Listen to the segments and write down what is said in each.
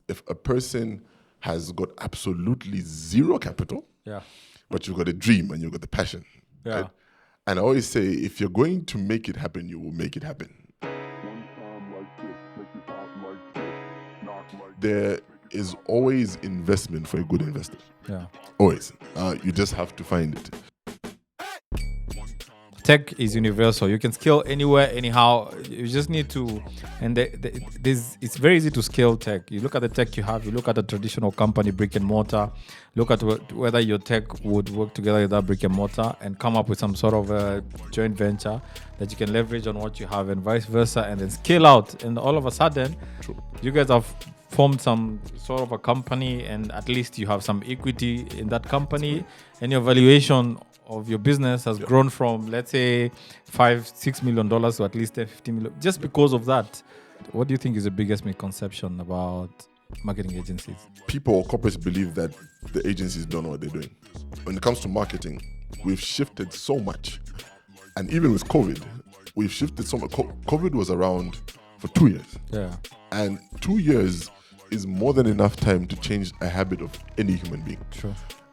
if a person has got absolutely zero capital, but you've got a dream and you've got the passion. Right? And I always say, if you're going to make it happen, you will make it happen. There is always investment for a good investor. Always. You just have to find it. Tech is universal. You can scale anywhere, anyhow. You just need to, and it's very easy to scale tech. You look at the tech you have, you look at a traditional company, brick and mortar, look at whether your tech would work together with that brick and mortar and come up with some sort of a joint venture that you can leverage on what you have and vice versa, and then scale out. And all of a sudden, you guys have formed some sort of a company, and at least you have some equity in that company, and your valuation of your business has grown from, let's say, $5-6 million to at least $50 million. Just because of that, what do you think is the biggest misconception about marketing agencies? People or corporates believe that the agencies don't know what they're doing. When it comes to marketing, we've shifted so much. And even with COVID, we've shifted so much. COVID was around for 2 years. And 2 years is more than enough time to change a habit of any human being.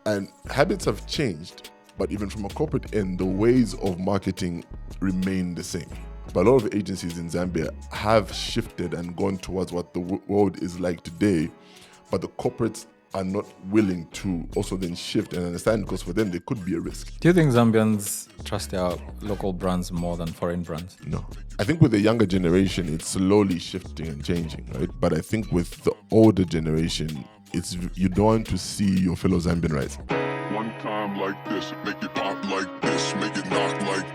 And habits have changed. But even from a corporate end, the ways of marketing remain the same. But a lot of agencies in Zambia have shifted and gone towards what the world is like today. But the corporates are not willing to also then shift and understand, because for them, there could be a risk. Do you think Zambians trust their local brands more than foreign brands? No. I think with the younger generation, it's slowly shifting and changing, right? But I think with the older generation, you don't want to see your fellow Zambian rise. One time like this, make it pop like this, make it knock like.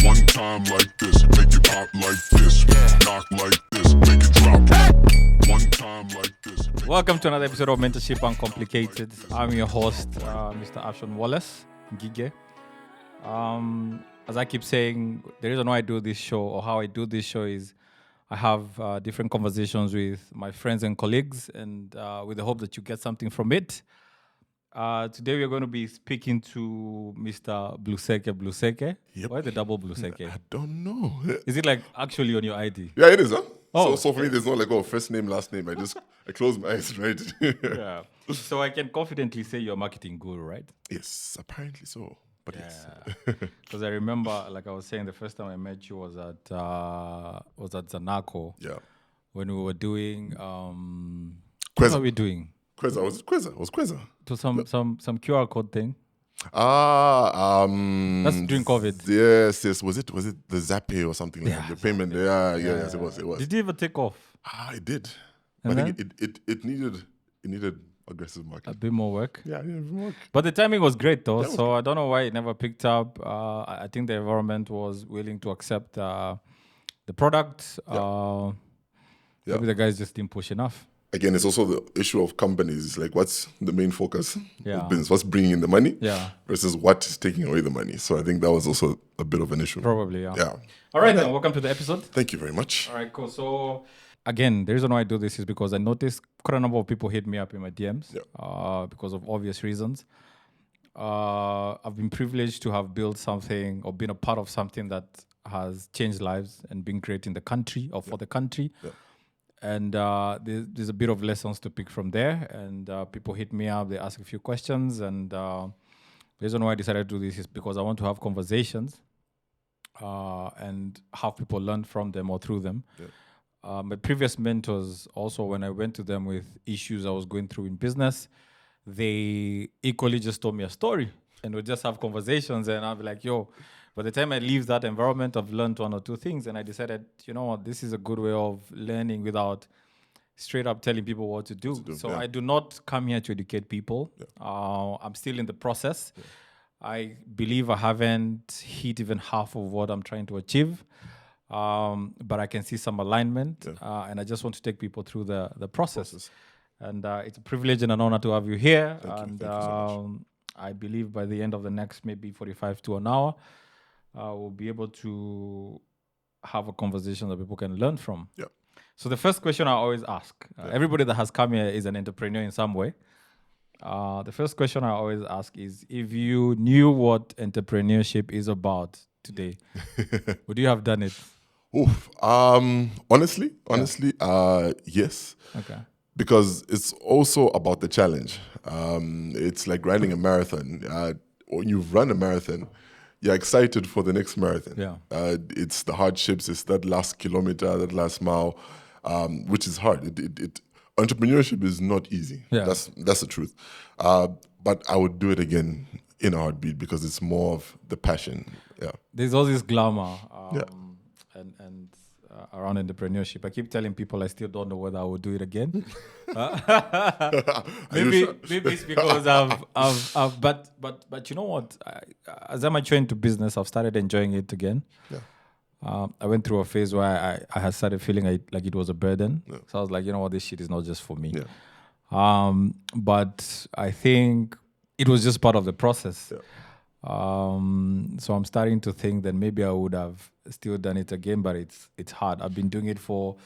One time like this, make it pop like this, knock like this, make it drop. One time like this. Welcome to another episode of Mentorship Uncomplicated. I'm your host, Mr. Ashon Wallace Ngige. As I keep saying, the reason why I do this show, or how I do this show, is I have different conversations with my friends and colleagues, and with the hope that you get something from it. Today we are going to be speaking to Mr. Bluseke Bluseke. Why the double Bluseke? I don't know. Is it like actually on your ID? Yeah, it is, huh? Oh. So for me, there's no like, first name, last name. I close my eyes, right? Yeah. So I can confidently say you're a marketing guru, right? Yes, apparently so. But yes. Because I remember, like I was saying, the first time I met you was at Zanaco. Yeah. When we were doing Queza. what were we doing? Queza. Was Queza? To some QR code thing. That's during COVID. Yes. Was it the Zappe or something like that? The payment. Yes, it was. Did you ever take off? It did. And I think it needed aggressive marketing. A bit more work. Yeah, a bit more work. But the timing was great though, so I don't know why it never picked up. I think the environment was willing to accept the product. Maybe the guys just didn't push enough. Again, it's also the issue of companies. It's like, what's the main focus of business? What's bringing in the money versus what is taking away the money? So I think that was also a bit of an issue. Probably, yeah. Yeah. All right, then, welcome to the episode. Thank you very much. All right, cool. So again, the reason why I do this is because I noticed quite a number of people hit me up in my DMs because of obvious reasons. I've been privileged to have built something or been a part of something that has changed lives and been great in the country or for the country. Yeah. And there's a bit of lessons to pick from there. And people hit me up, they ask a few questions. And the reason why I decided to do this is because I want to have conversations and have people learn from them or through them. Yeah. My previous mentors, also, when I went to them with issues I was going through in business, they equally just told me a story. And we'd just have conversations. And I'll be like, yo, by the time I leave that environment, I've learned one or two things. And I decided, you know what, this is a good way of learning without straight up telling people what to do. I do not come here to educate people. Yeah. I'm still in the process. Yeah. I believe I haven't hit even half of what I'm trying to achieve. But I can see some alignment. Yeah. And I just want to take people through the process. And it's a privilege and an honor to have you here. Thank you so much. I believe by the end of the next maybe 45 to an hour, we'll be able to have a conversation that people can learn from. Yeah. So the first question I always ask, everybody that has come here is an entrepreneur in some way. The first question I always ask is, if you knew what entrepreneurship is about today, would you have done it? Oof. Honestly, yes. Okay. Because it's also about the challenge. It's like running a marathon. When you've run a marathon, you're excited for the next marathon. Yeah. It's the hardships, it's that last kilometer, that last mile, which is hard. Entrepreneurship is not easy. Yeah. That's the truth. But I would do it again in a heartbeat because it's more of the passion. Yeah. There's all this glamour Yeah. and around entrepreneurship. I keep telling people I still don't know whether I will do it again. Maybe it's because but you know what? As I mature into business, I've started enjoying it again. Yeah. I went through a phase where I had started feeling like it was a burden. Yeah. So I was like, you know what, this shit is not just for me. Yeah. But I think it was just part of the process. Yeah. So I'm starting to think that maybe I would have still done it again, but it's hard. I've been doing it for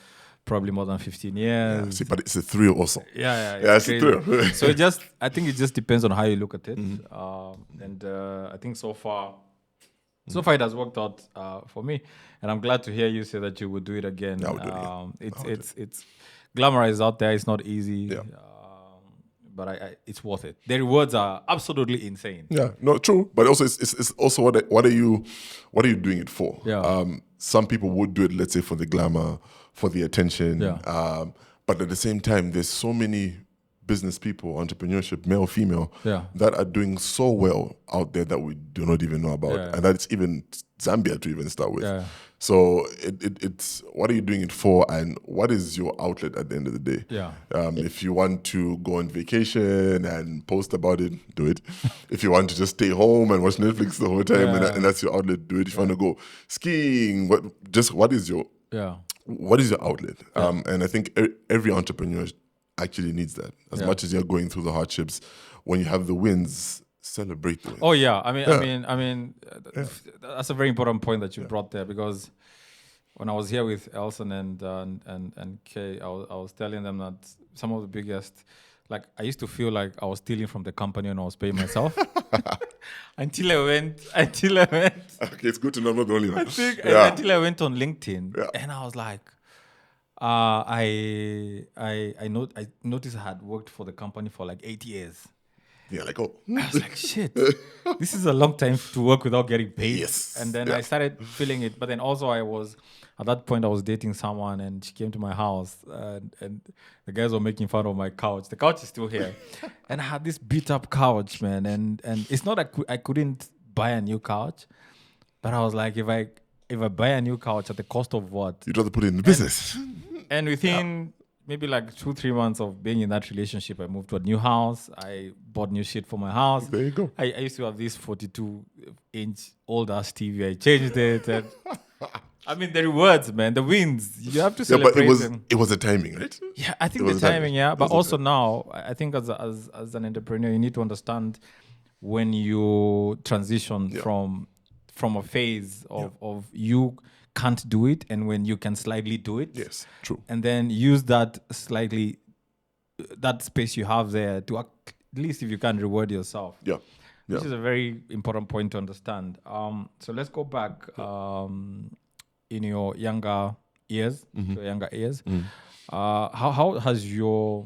probably more than 15 years. Yeah, see, but it's a thrill also. Yeah, it's a thrill. So I think it just depends on how you look at it. And I think so far it has worked out for me. And I'm glad to hear you say that you would do it again. I would do it again. It's glamour is out there. It's not easy. Yeah. But it's worth it. The rewards are absolutely insane. Yeah, no, true. But also, it's also what are you doing it for? Yeah. Some people would do it, let's say, for the glamour, for the attention. Yeah. But at the same time, there's so many business people, entrepreneurship, male, female, Yeah. that are doing so well out there that we do not even know about, Yeah. and that's even Zambia to even start with. Yeah. So it's what are you doing it for, and what is your outlet at the end of the day? Yeah. If you want to go on vacation and post about it, do it. If you want to just stay home and watch Netflix the whole time, and that's your outlet, do it. If you want to go skiing, what is your outlet? And I think every entrepreneur actually needs that. As much as you're going through the hardships, when you have the wins, celebrate the wins. Oh yeah, I mean, that's a very important point that you brought there, because when I was here with Elson and Kay, I was telling them that some of the biggest, like, I used to feel like I was stealing from the company and I was paying myself. until I went. Okay, it's good to know I'm not the only one. Until I went on LinkedIn, and I was like, I noticed I had worked for the company for like 8 years. Yeah, like, oh. I was like, shit, this is a long time to work without getting paid. Yes. And then I started feeling it. But then also at that point I was dating someone, and she came to my house, and the guys were making fun of my couch. The couch is still here. And I had this beat up couch, man. And it's not I couldn't buy a new couch, but I was like, if I buy a new couch at the cost of what? You'd rather put it in the business. And within maybe like 2-3 months of being in that relationship, I moved to a new house. I bought new shit for my house. There you go. I used to have this 42-inch old-ass TV. I changed it. And I mean, the rewards, man, the wins. You have to celebrate them. It was the timing, right? Yeah, I think the timing, But also now, I think as an entrepreneur, you need to understand when you transition from a phase of you can't do it, and when you can slightly do it. Yes, true. And then use that space you have there to at least, if you can, reward yourself. Yeah. Which is a very important point to understand. So let's go back in your younger years. How has your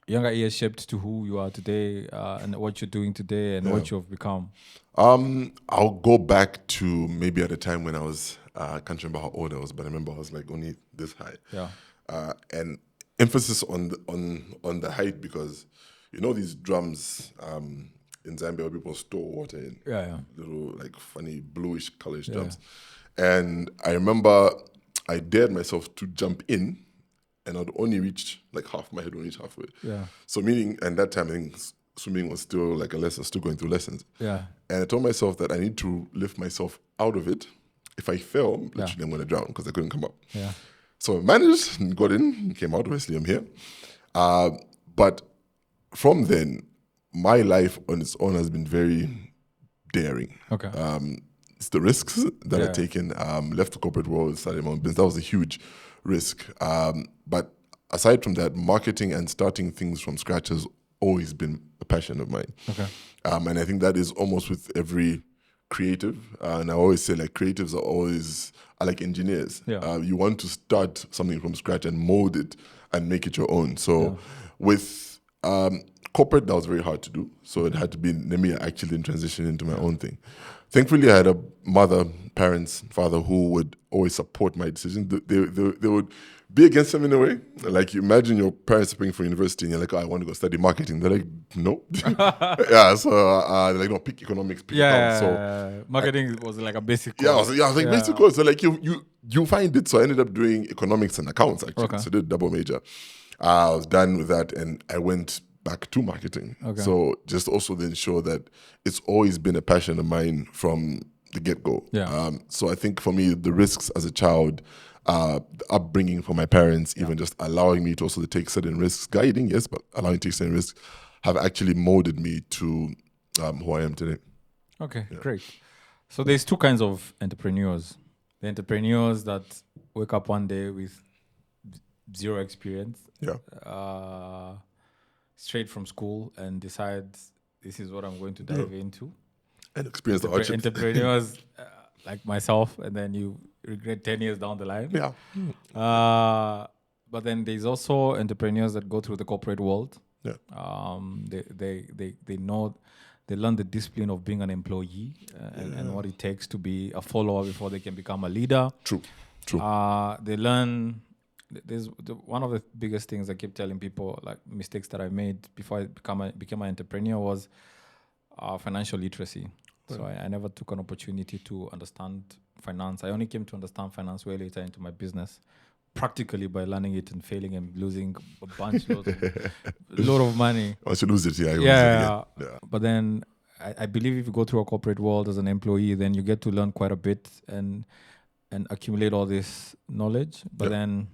younger years shaped to who you are today, and what you're doing today, and what you've become? I'll go back to maybe at a time when I was, I can't remember how old I was, but I remember I was like only this high. Yeah. And emphasis on the height, because you know these drums in Zambia where people store water in. Yeah. Little like funny bluish colorish drums. And I remember I dared myself to jump in, and I'd only reach like half, my head would reach halfway. Yeah. So meaning, and that time I think swimming was still like a lesson, still going through lessons. Yeah. And I told myself that I need to lift myself out of it. If I fell, literally I'm going to drown, because I couldn't come up. Yeah. So I managed and got in, came out, obviously I'm here. But from then, my life on its own has been very daring. Okay. It's the risks that I've taken. Left the corporate world, started my own business. That was a huge risk. But aside from that, marketing and starting things from scratch has always been a passion of mine. Okay. And I think that is almost with every creative, and I always say like creatives are like engineers. Yeah. You want to start something from scratch and mold it and make it your own. So with corporate, that was very hard to do. So it had to be me actually transition into my own thing. Thankfully, I had a father who would always support my decisions. They would be against them in a way. Like, you imagine your parents are paying for university and you're like, oh, I want to go study marketing. They're like, no. Yeah, so they're like, no, pick economics, pick accounts. So marketing was like a basic course. I was like, basic course. So like, you find it. So I ended up doing economics and accounts, actually. Okay. So I did double major. I was done with that and I went back to marketing. Okay. So just also to ensure that it's always been a passion of mine from the get-go. Yeah. So I think for me, the risks as a child, the upbringing from my parents, even just allowing me to also take certain risks, guiding, yes, but allowing to take certain risks, have actually molded me to who I am today. Okay, great. So there's two kinds of entrepreneurs. The entrepreneurs that wake up one day with zero experience, straight from school, and decide this is what I'm going to dive into. And experience the hardships. Entrepreneurs like myself, and then you regret 10 years down the line. Yeah. But then there's also entrepreneurs that go through the corporate world. Yeah. They know, they learn the discipline of being an employee and what it takes to be a follower before they can become a leader. True. They learn. One of the biggest things I keep telling people, like mistakes that I made before I became an entrepreneur, was financial literacy. So I never took an opportunity to understand finance. I only came to understand finance way later into my business, practically by learning it and failing and losing a lot of money. Once you lose it, yeah. But then I believe if you go through a corporate world as an employee, then you get to learn quite a bit and accumulate all this knowledge. But then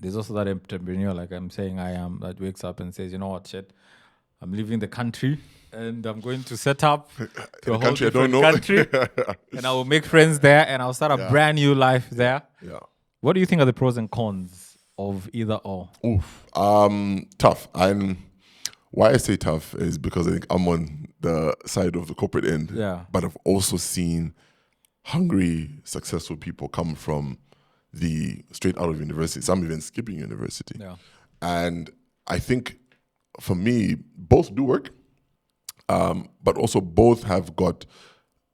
there's also that entrepreneur, like I'm saying I am, that wakes up and says, you know what, shit, I'm leaving the country and I'm going to set up to a whole country I don't different know. country and I will make friends there and I'll start a brand new life there. Yeah. What do you think are the pros and cons of either or? Tough. Why I say tough is because I think I'm on the side of the corporate end. Yeah. But I've also seen hungry, successful people come from the straight out of university, some even skipping university. Yeah. And I think for me, both do work, but also both have got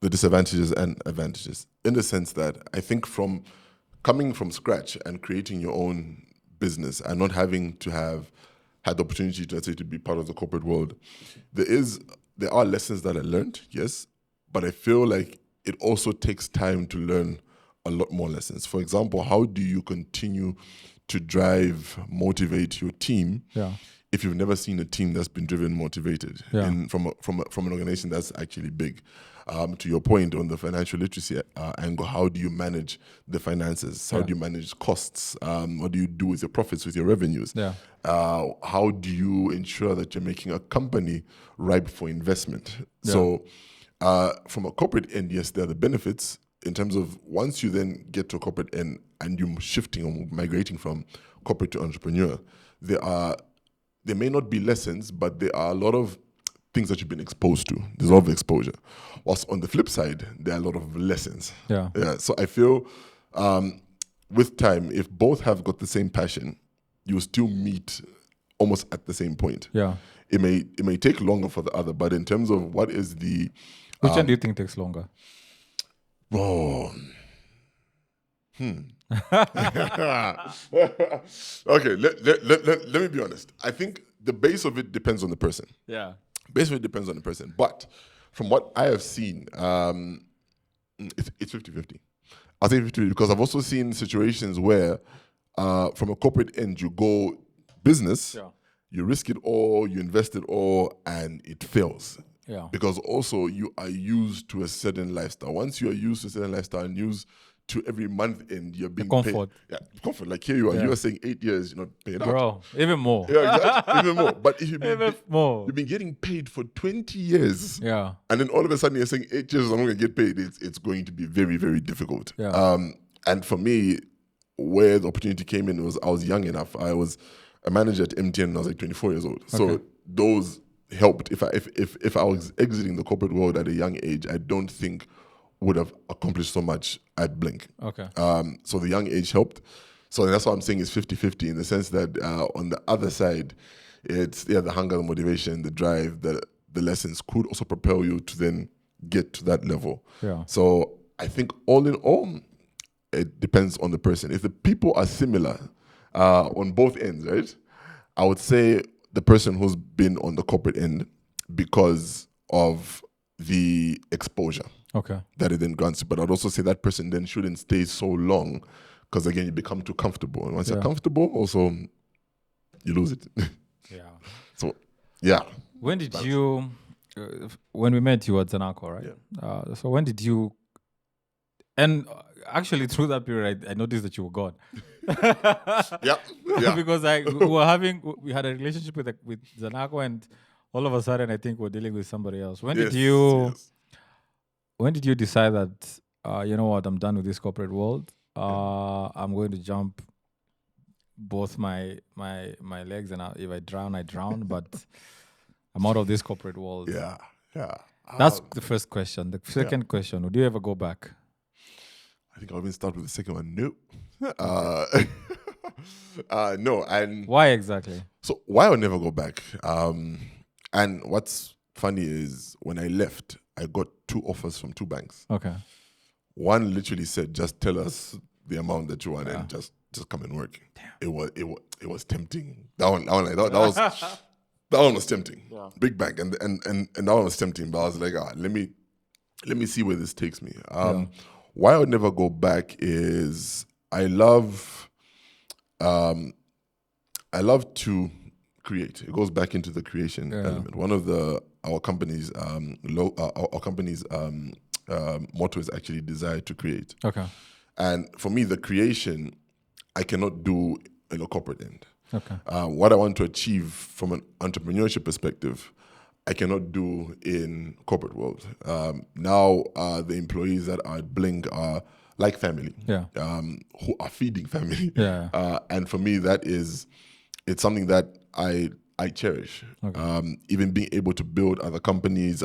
the disadvantages and advantages, in the sense that I think from coming from scratch and creating your own business and not having to have had the opportunity to, let's say, to be part of the corporate world, there are lessons that I learned, yes, but I feel like it also takes time to learn a lot more lessons. For example, how do you continue to motivate your team if you've never seen a team that's been driven, motivated from an organization that's actually big? To your point on the financial literacy angle, how do you manage the finances? How do you manage costs? What do you do with your profits, with your revenues? How do you ensure that you're making a company ripe for investment? So from a corporate end, yes, there are the benefits in terms of once you then get to a corporate end and you're shifting or migrating from corporate to entrepreneur, there may not be lessons, but there are a lot of things that you've been exposed to. There's a lot of exposure. Whilst on the flip side, there are a lot of lessons. So I feel with time, if both have got the same passion, you'll still meet almost at the same point. It may take longer for the other, but in terms of what is the... Which one do you think takes longer? Okay, let me be honest. I think the base of it depends on the person. Base of it depends on the person. But from what I have seen, it's 50-50. I'll say 50-50 because I've also seen situations where from a corporate end, you go business, you risk it all, you invest it all, and it fails. Because also you are used to a certain lifestyle. Once you are used to a certain lifestyle and used to every month end, you're being comfort. paid. Comfort. Like here you are. You are saying 8 years, you're not paid out. Bro, even more. Exactly. Even more. But if you've been getting paid for 20 years, and then all of a sudden you're saying 8 years I'm not going to get paid, it's going to be very, very difficult. And for me, where the opportunity came in was I was young enough. I was a manager at MTN and I was like 24 years old. So those helped. If I was exiting the corporate world at a young age, I don't think would have accomplished so much at Blink. Okay. So the young age helped. So that's what I'm saying is 50-50 in the sense that on the other side, it's the hunger, the motivation, the drive, the lessons could also propel you to then get to that level. Yeah. So I think all in all, it depends on the person. If the people are similar on both ends, right? I would say the person who's been on the corporate end because of the exposure that it then grants you. But I'd also say that person then shouldn't stay so long because, again, you become too comfortable. And once you're comfortable, also, you lose it. Yeah. So, yeah. When did you, when we met you at Zanaco, right? Yeah. So when did you, and actually through that period, I noticed that you were gone. Yeah. Because we had a relationship with Zanaco, and all of a sudden I think we're dealing with somebody else. When did you decide that, you know what, I'm done with this corporate world. I'm going to jump both my legs, and if I drown, I drown, but I'm out of this corporate world. Yeah. That's the first question. The second question, would you ever go back? I think I'll even start with the second one. No. No. And why exactly? So why I'll never go back. And what's funny is when I left, I got 2 offers from 2 banks. Okay. One literally said, just tell us the amount that you want and just come and work. Damn. It was tempting. That one was tempting. Yeah. Big bank and that one was tempting. But I was like, let me see where this takes me. Why I would never go back is I love to create. It goes back into the creation element. One of our company's motto is actually desire to create. Okay. And for me, the creation I cannot do in a corporate end. Okay. What I want to achieve from an entrepreneurship perspective, I cannot do in corporate world. Now, the employees that are at Blink are like family, who are feeding family. Yeah. And for me, it's something that I cherish. Okay. Even being able to build other companies'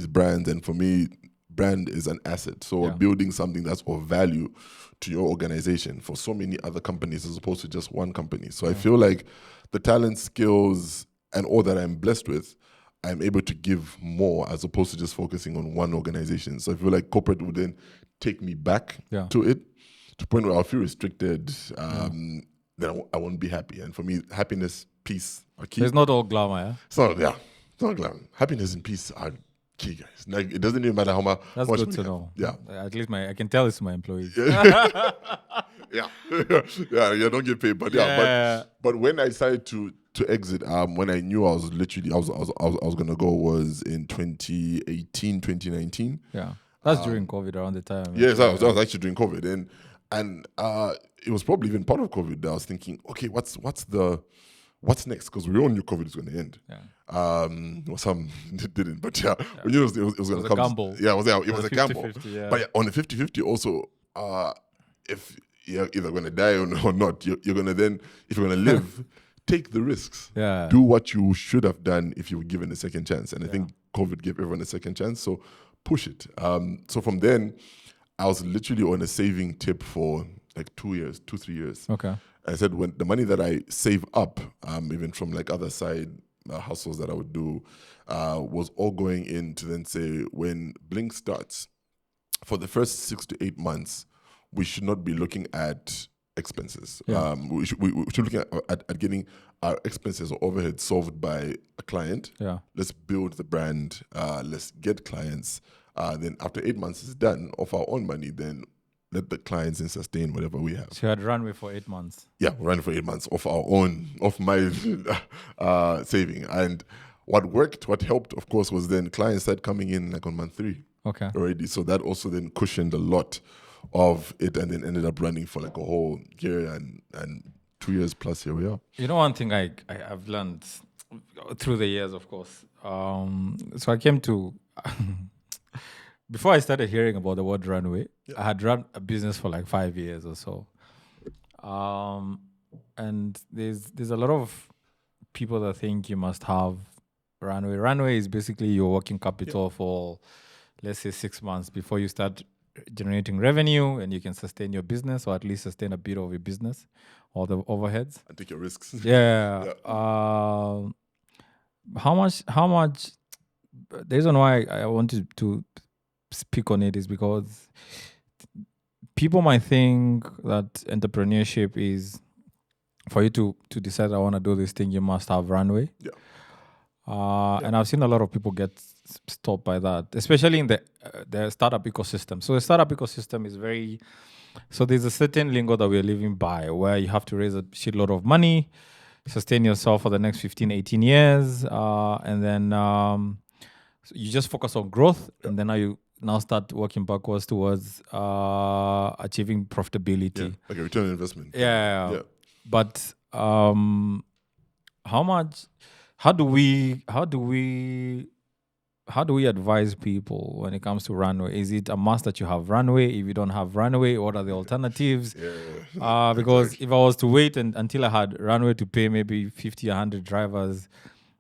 brands, and for me, brand is an asset. So building something that's of value to your organization for so many other companies as opposed to just one company. So I feel like the talent, skills, and all that I'm blessed with, I'm able to give more as opposed to just focusing on one organization. So I feel like corporate would then take me back to it, to the point where I'll feel restricted. Then I won't be happy. And for me, happiness, peace are key. So it's not all glamour, It's not glamour. Happiness and peace are key, guys. Like, it doesn't even matter how much. That's good to know. Yeah. At least I can tell this to my employees. Yeah, don't get paid, but when I decided to exit, when I knew I was gonna go was in 2018, 2019. Yeah, that's during COVID, around the time. Yes, I was actually during COVID, and it was probably even part of COVID that I was thinking, okay, what's next? Because we all knew COVID was going to end. Yeah. Well, some didn't, but we knew it was going to come. Gamble. Yeah, it was a gamble. Yeah. But on the 50-50 also, if you're either going to die or not, you're going to then, if you're going to live, take the risks. Yeah. Do what you should have done if you were given a second chance. And I think COVID gave everyone a second chance, so push it. So from then, I was literally on a saving tip for like 2-3 years. Okay. I said when the money that I save up, even from like other side hustles that I would do, was all going in to then say when Blink starts, for the first 6 to 8 months, we should not be looking at expenses. Yeah. We should be looking at getting our expenses or overhead solved by a client. Yeah. Let's build the brand. Let's get clients. Then after 8 months is done of our own money, then let the clients and sustain whatever we have. So you had runway for 8 months. Yeah, we ran for 8 months of our own, of my saving. And what helped, of course, was then clients started coming in like on month 3 already. So that also then cushioned a lot of it, and then ended up running for like a whole year and 2 years plus. Here we are. You know, one thing I've learned through the years, of course. So I came to... Before I started hearing about the word runway, I had run a business for like 5 years or so. And there's a lot of people that think you must have runway? Runway is basically your working capital for, let's say, 6 months before you start generating revenue and you can sustain your business, or at least sustain a bit of your business or the overheads. And take your risks. Yeah. How much? The reason why I wanted to speak on it is because people might think that entrepreneurship is for you to decide I want to do this thing, you must have runway. Yeah. And I've seen a lot of people get stopped by that, especially in the startup ecosystem. So the startup ecosystem is very... So there's a certain lingo that we're living by where you have to raise a shitload of money, sustain yourself for the next 15, 18 years, and then so you just focus on growth, and then you start working backwards towards achieving profitability. Like a return on investment. Yeah. But how do we advise people when it comes to runway? Is it a must that you have runway? If you don't have runway, what are the alternatives? Because if I was to wait until I had runway to pay maybe 50, 100 drivers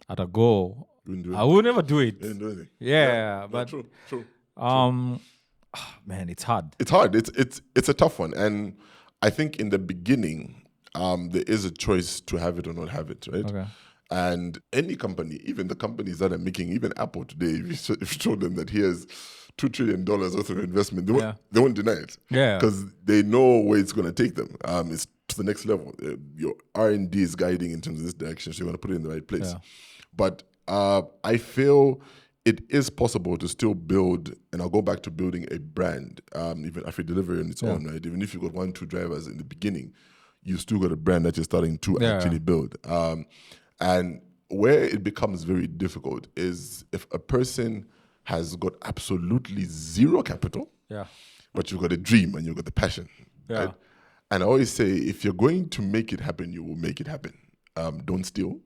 at a go, I would never do it. Didn't do anything. But true. man, it's hard. It's hard. It's a tough one, and I think in the beginning, there is a choice to have it or not have it, right? Okay. And any company, even the companies that are making, even Apple today, if you show them that here's $2 trillion worth of investment, they won't deny it. Yeah. Because they know where it's going to take them. It's to the next level. Your R&D is guiding in terms of this direction, so you want to put it in the right place. Yeah. But I feel it is possible to still build, and I'll go back to building a brand, even after delivery on its own, right? Even if you got 1-2 drivers in the beginning, you still got a brand that you're starting to actually build. And where it becomes very difficult is if a person has got absolutely zero capital, but you've got a dream and you've got the passion. Right? And I always say, if you're going to make it happen, you will make it happen. Don't steal,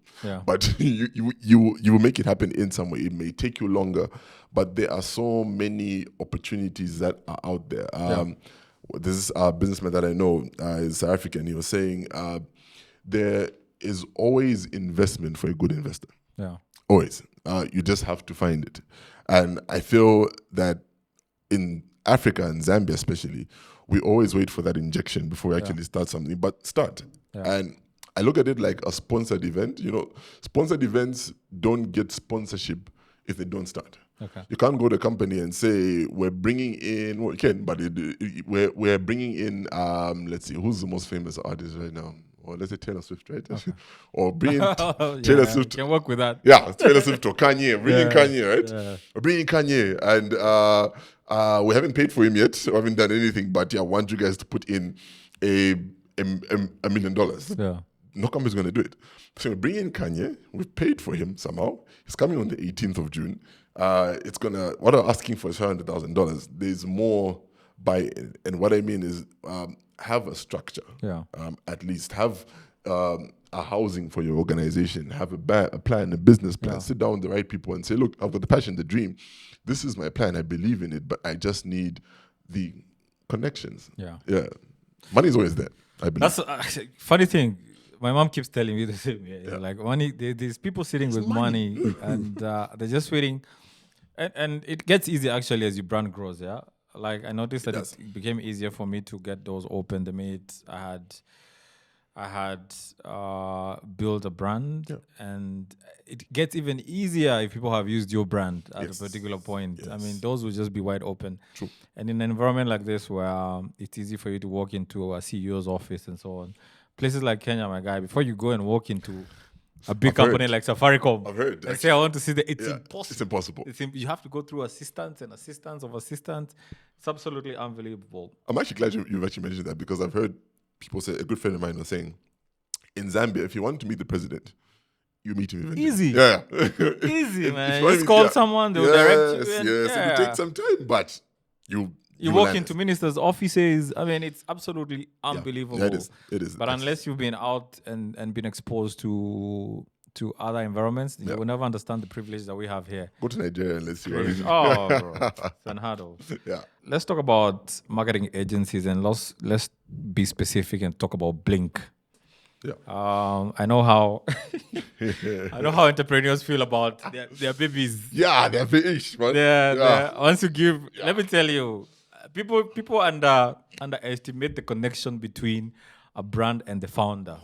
but you will make it happen in some way. It may take you longer, but there are so many opportunities that are out there. This businessman that I know is South African. He was saying there is always investment for a good investor. Always. You just have to find it. And I feel that in Africa and Zambia especially, we always wait for that injection before we actually start something. But start. And I look at it like a sponsored event. You know, sponsored events don't get sponsorship if they don't start. You can't go to a company and say, we're bringing in, well, you can, but we're bringing in, let's see, who's the most famous artist right now? Or let's say Taylor Swift, right? Or bring Taylor Swift. Can work with that. Yeah, Taylor Swift or Kanye. Bring in Kanye, right? Or bring in Kanye. And we haven't paid for him yet. We haven't done anything. But I want you guys to put in $1 million. No company's going to do it. So we bring in Kanye. We've paid for him somehow. He's coming on the 18th of June. It's going to, what I'm asking for is $500,000. There's more buy-in. And what I mean is, have a structure, at least have a housing for your organization, have a plan, a business plan, sit down with the right people and say, look, I've got the passion, the dream. This is my plan. I believe in it, but I just need the connections. Money is always there, I believe. That's a funny thing. My mom keeps telling me the same. Like money, there's people sitting with money and they're just waiting. And it gets easier actually as your brand grows, Like I noticed that it became easier for me to get doors open. The minute I had built a brand, and it gets even easier if people have used your brand at a particular point. I mean, doors will just be wide open. True. And in an environment like this, where it's easy for you to walk into a CEO's office and so on, places like Kenya, my guy, before you go and walk into a big company like Safaricom, I've heard. And say I want to see it's impossible. It's impossible. You have to go through assistants and assistants of assistants. It's absolutely unbelievable. I'm actually glad you've actually mentioned that, because I've heard people say, a good friend of mine was saying, in Zambia, if you want to meet the president, you meet him eventually. Easy. Easy, man. You just call someone, they'll direct you. Yes, it will take some time, but you walk into ministers' offices. I mean, it's absolutely unbelievable. It is. But unless you've been out and been exposed to other environments, you will never understand the privilege that we have here. Go to Nigeria and let's see what it is. Oh, bro. It's unheard of. Let's talk about marketing agencies, and let's be specific and talk about Blink. I know how I know how entrepreneurs feel about their babies. Yeah, they're fish, man. Once you give, let me tell you, people underestimate the connection between a brand and the founder.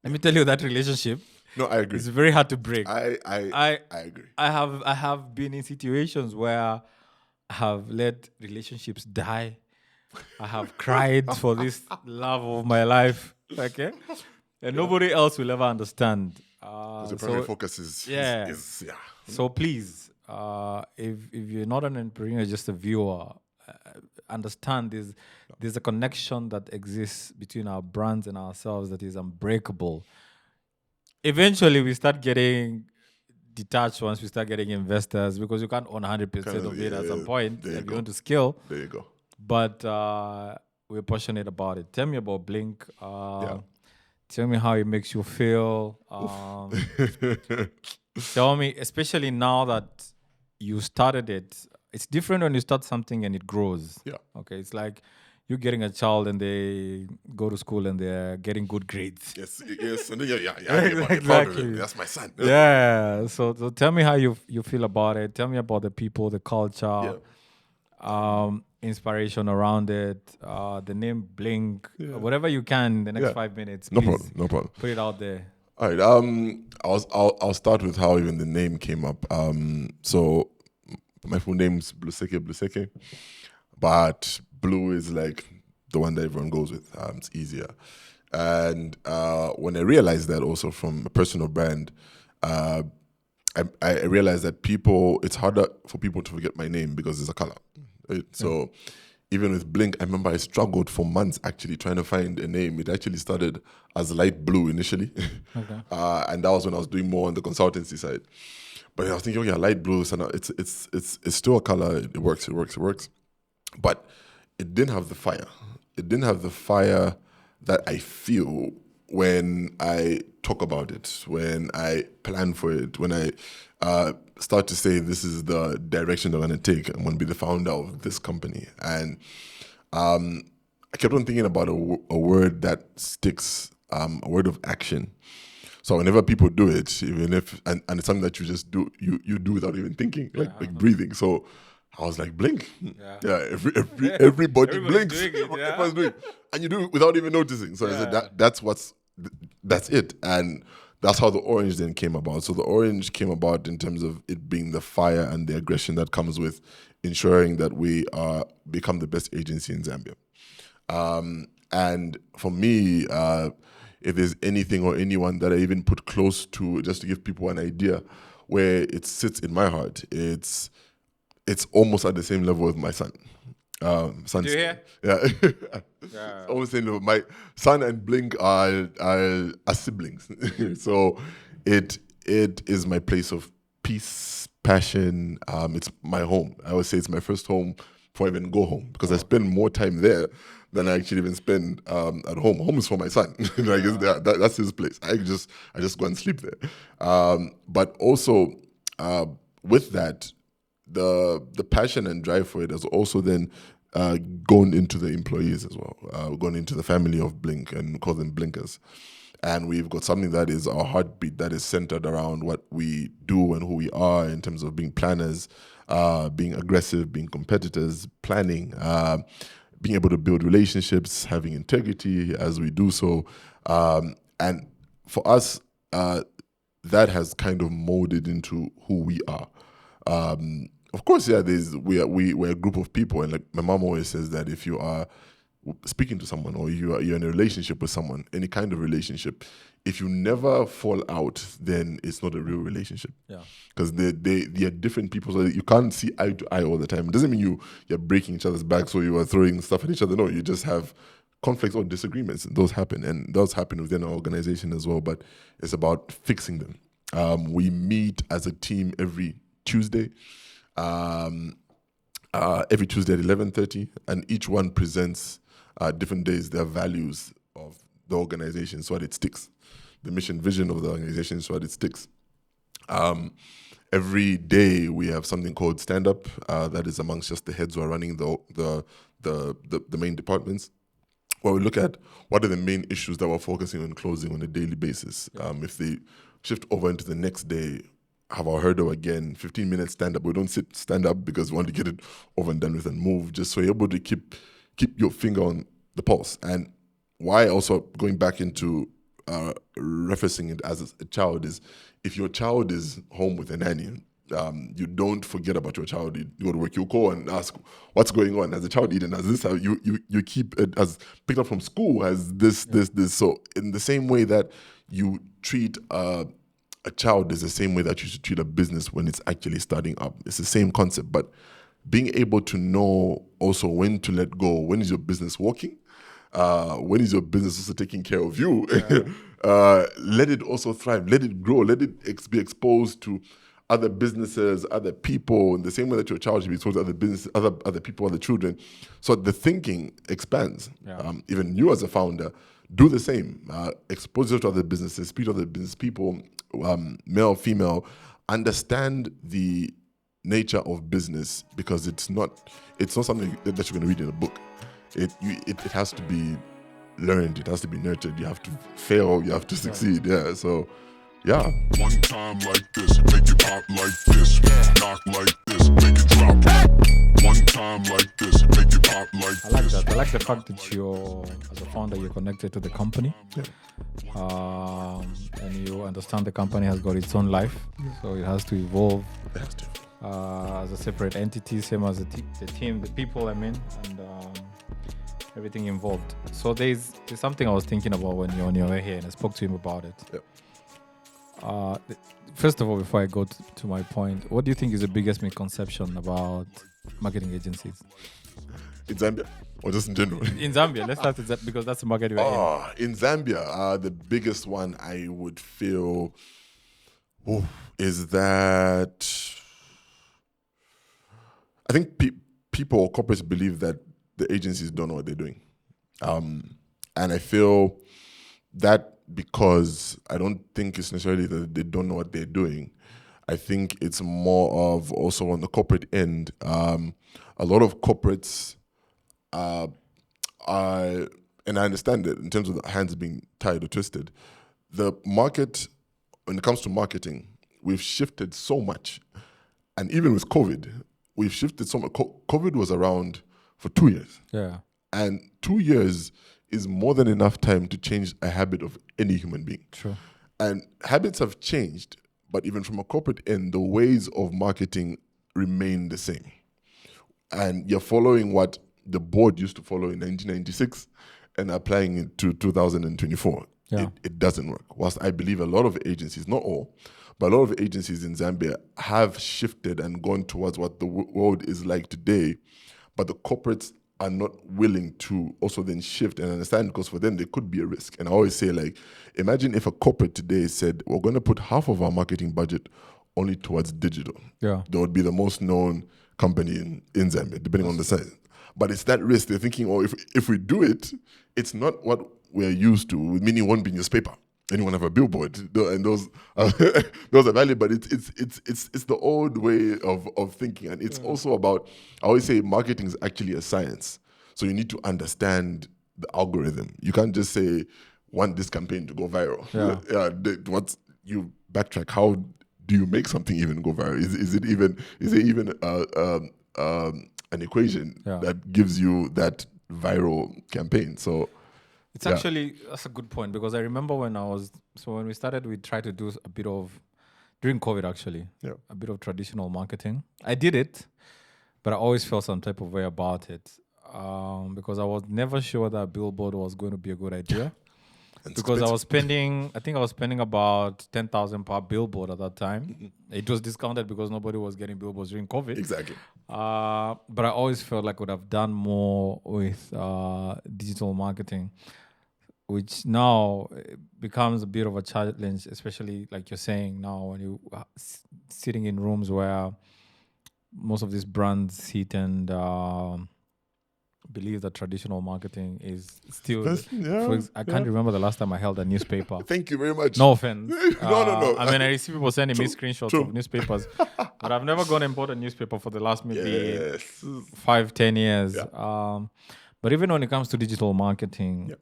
Let me tell you that relationship. No, I agree. It's very hard to break. I agree. I have been in situations where I have let relationships die. I have cried for this love of my life. Okay, and nobody else will ever understand. The primary focus is yeah. So please, if you're not an entrepreneur, just a viewer, understand there's a connection that exists between our brands and ourselves that is unbreakable. Eventually, we start getting detached once we start getting investors because you can't own 100% of it at some point if you want to scale. There you go. But we're passionate about it. Tell me about Blink. Tell me how it makes you feel. Tell me, especially now that you started it, it's different when you start something and it grows. Yeah. Okay, it's like you're getting a child and they go to school and they're getting good grades. Yes. And then, exactly. That's my son. Yeah. So tell me how you feel about it. Tell me about the people, the culture, inspiration around it, the name Blink, whatever you can in the next 5 minutes. No please problem. Put it out there. All right. I'll start with how even the name came up. So my full name's Bluseke Bluseke, but Blue is like the one that everyone goes with. It's easier. And when I realized that also from a personal brand, I realized that it's harder for people to forget my name because it's a color. Right? So even with Blink, I remember I struggled for months actually trying to find a name. It actually started as light blue initially. Okay. And that was when I was doing more on the consultancy side. But I was thinking, light blue, so now it's still a color. It works. But it didn't have the fire. It didn't have the fire that I feel when I talk about it, when I plan for it, when I start to say this is the direction I'm going to take. I'm going to be the founder of this company. And I kept on thinking about a word that sticks, a word of action. So whenever people do it, even if and it's something that you just do, you do without even thinking, like breathing. So I was like, Blink. Yeah, everybody blinks. Everyone's doing it. And you do it without even noticing. So I said that's it. And that's how the orange then came about. So the orange came about in terms of it being the fire and the aggression that comes with ensuring that we become the best agency in Zambia. And for me, if there's anything or anyone that I even put close to, just to give people an idea where it sits in my heart, it's almost at the same level with my son. Do you hear? Yeah. Almost saying, my son and Blink are siblings. So it is my place of peace, passion. It's my home. I would say it's my first home before I even go home because I spend more time there than I actually even spend at home. Home is for my son. That's his place. I just go and sleep there. But also with that, the passion and drive for it has also then gone into the employees as well, gone into the family of Blink, and we call them Blinkers. And we've got something that is our heartbeat that is centered around what we do and who we are in terms of being planners, being aggressive, being competitors, planning, being able to build relationships, having integrity as we do so. And for us, that has kind of molded into who we are. Of course, we're a group of people, and like my mom always says that if you are speaking to someone or you're in a relationship with someone, any kind of relationship, if you never fall out, then it's not a real relationship. Yeah, because they are different people, so you can't see eye to eye all the time. It doesn't mean you're breaking each other's backs or you are throwing stuff at each other. No, you just have conflicts or disagreements, and those happen within our organization as well. But it's about fixing them. We meet as a team every Tuesday. Every Tuesday at 11:30, and each one presents different days their values of the organization, so that it sticks. The mission, vision of the organization, so that it sticks. Every day we have something called stand up. That is amongst just the heads who are running the main departments, where we look at what are the main issues that we're focusing on closing on a daily basis. If they shift over into the next day, have our hurdle again, 15 minutes stand up. We don't stand up because we want to get it over and done with and move, just so you're able to keep your finger on the pulse. And why also going back into referencing it as a child is, if your child is home with a nanny, you don't forget about your child. You go to work, you call and ask what's going on. As a child, Eden, as this, you keep it as picked up from school as this. So in the same way that you treat a child is the same way that you should treat a business when it's actually starting up. It's the same concept, but being able to know also when to let go. When is your business working? When is your business also taking care of you? Let it also thrive. Let it grow. Let it be exposed to other businesses, other people, in the same way that your child should be exposed to other businesses, other people, other children. So the thinking expands. Even you as a founder, do the same. Expose yourself to other businesses, speak to other business people, male, female. Understand the nature of business, because it's not something that you're going to read in a book. It has to be learned. It has to be nurtured. You have to fail. You have to succeed. Yeah. So, yeah. One time like this, make it pop like this. Knock like this, make it drop. One time like this, make it pop like I like this. that. I like the fact that you're, as a founder, you're connected to the company. And you understand the company has got its own life. So it has to evolve. It has to. As a separate entity, same as the team, the people, and everything involved. So there's something I was thinking about when you're on your way here, and I spoke to him about it. First of all, before I go to my point, what do you think is the biggest misconception about marketing agencies? In Zambia, or just in general? In Zambia, let's start with that because that's the market we're in. In Zambia, the biggest one I would feel is that I think people or corporates believe that the agencies don't know what they're doing. And I feel that because I don't think it's necessarily that they don't know what they're doing. I think it's more of also on the corporate end. A lot of corporates are, and I understand it in terms of the hands being tied or twisted. The market, when it comes to marketing, we've shifted so much. And even with COVID, we've shifted so much. COVID was around for 2 years. Yeah. And 2 years is more than enough time to change a habit of any human being. Sure. And habits have changed, but even from a corporate end, the ways of marketing remain the same. And you're following what the board used to follow in 1996 and applying it to 2024. Yeah. It doesn't work. Whilst I believe a lot of agencies, not all, but a lot of agencies in Zambia have shifted and gone towards what the world is like today, but the corporates are not willing to also then shift and understand, because for them, there could be a risk. And I always say, like, imagine if a corporate today said, we're going to put half of our marketing budget only towards digital. Yeah. They would be the most known company in Zambia, depending on the size. But it's that risk. They're thinking, oh, if we do it, it's not what we're used to, meaning one being newspaper. Anyone have a billboard, and those are valid, but it's the old way of thinking, and it's also about, I always say marketing is actually a science, so you need to understand the algorithm. You can't just say want this campaign to go viral. What you backtrack? How do you make something even go viral? Is it even an equation that gives you that viral campaign? So. It's actually, that's a good point, because I remember when we started, we tried to do a bit of, during COVID actually, a bit of traditional marketing. I did it, but I always felt some type of way about it, because I was never sure that billboard was going to be a good idea. Because I was spending about 10,000 per billboard at that time. Mm-hmm. It was discounted because nobody was getting billboards during COVID. Exactly. But I always felt like I would have done more with digital marketing, which now becomes a bit of a challenge, especially like you're saying now when you sitting in rooms where most of these brands sit and believe that traditional marketing is still. I can't remember the last time I held a newspaper. Thank you very much. No offense. No. I mean, I see people sending me screenshots of newspapers, but I've never gone and bought a newspaper for the last maybe 5-10 years. Yeah. But even when it comes to digital marketing,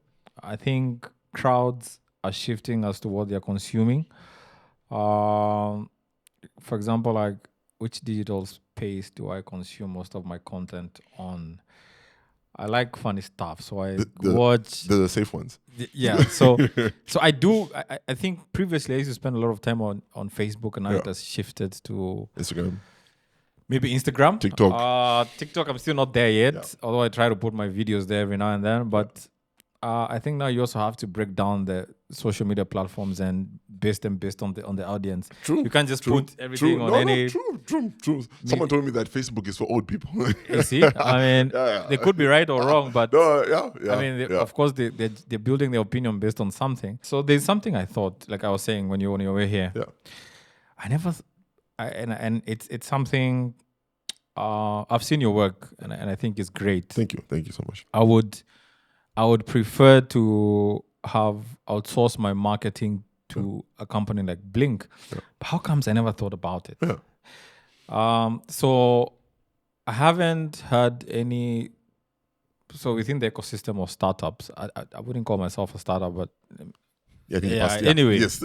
I think crowds are shifting as to what they're consuming. For example, like which digital space do I consume most of my content on? I like funny stuff, so I watch. The safe ones. Yeah, so I do. I think previously I used to spend a lot of time on Facebook, and now it has shifted to Instagram. Maybe Instagram, TikTok. TikTok. I'm still not there yet, Yeah. although I try to put my videos there every now and then. But I think now you also have to break down the social media platforms and base them based on the audience. True. You can't just put everything on any. True. Someone told me that Facebook is for old people. You see, I mean, they could be right or wrong, but I mean, of course, they're building their opinion based on something. So there's something I thought, like I was saying when you were here. Yeah. I never, and it's something. I've seen your work, and I think it's great. Thank you so much. I would prefer to have outsourced my marketing to a company like Blink. Yeah. But how comes I never thought about it? Yeah. So I haven't had any. So within the ecosystem of startups, I wouldn't call myself a startup, but anyway, yes.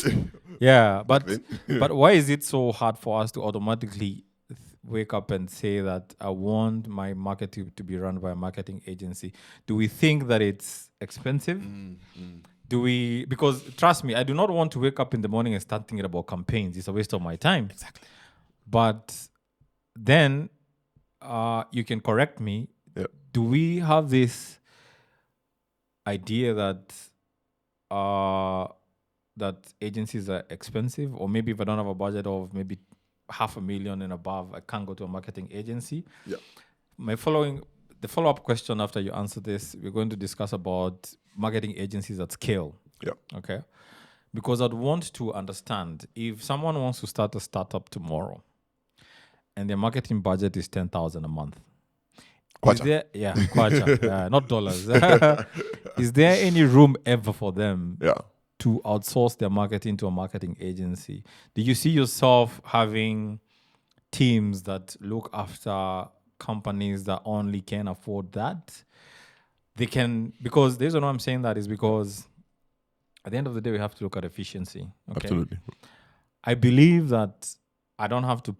Yeah, but why is it so hard for us to automatically wake up and say that I want my marketing to be run by a marketing agency? Do we think that it's expensive? Do we? Because trust me, I do not want to wake up in the morning and start thinking about campaigns. It's a waste of my time. Exactly. But then you can correct me. Yeah. Do we have this idea that that agencies are expensive, or maybe if I don't have a budget of maybe $500,000 and above, I can't go to a marketing agency? Yeah. The follow-up question after you answer this, we're going to discuss about marketing agencies at scale. Yeah. Okay. Because I'd want to understand if someone wants to start a startup tomorrow and their marketing budget is $10,000 a month. Kwacha. Kwacha, not dollars. Is there any room ever for them to outsource their marketing to a marketing agency? Do you see yourself having teams that look after companies that only can afford that? They can, because the reason why I'm saying that is because at the end of the day, we have to look at efficiency. Okay? Absolutely. I believe that I don't have to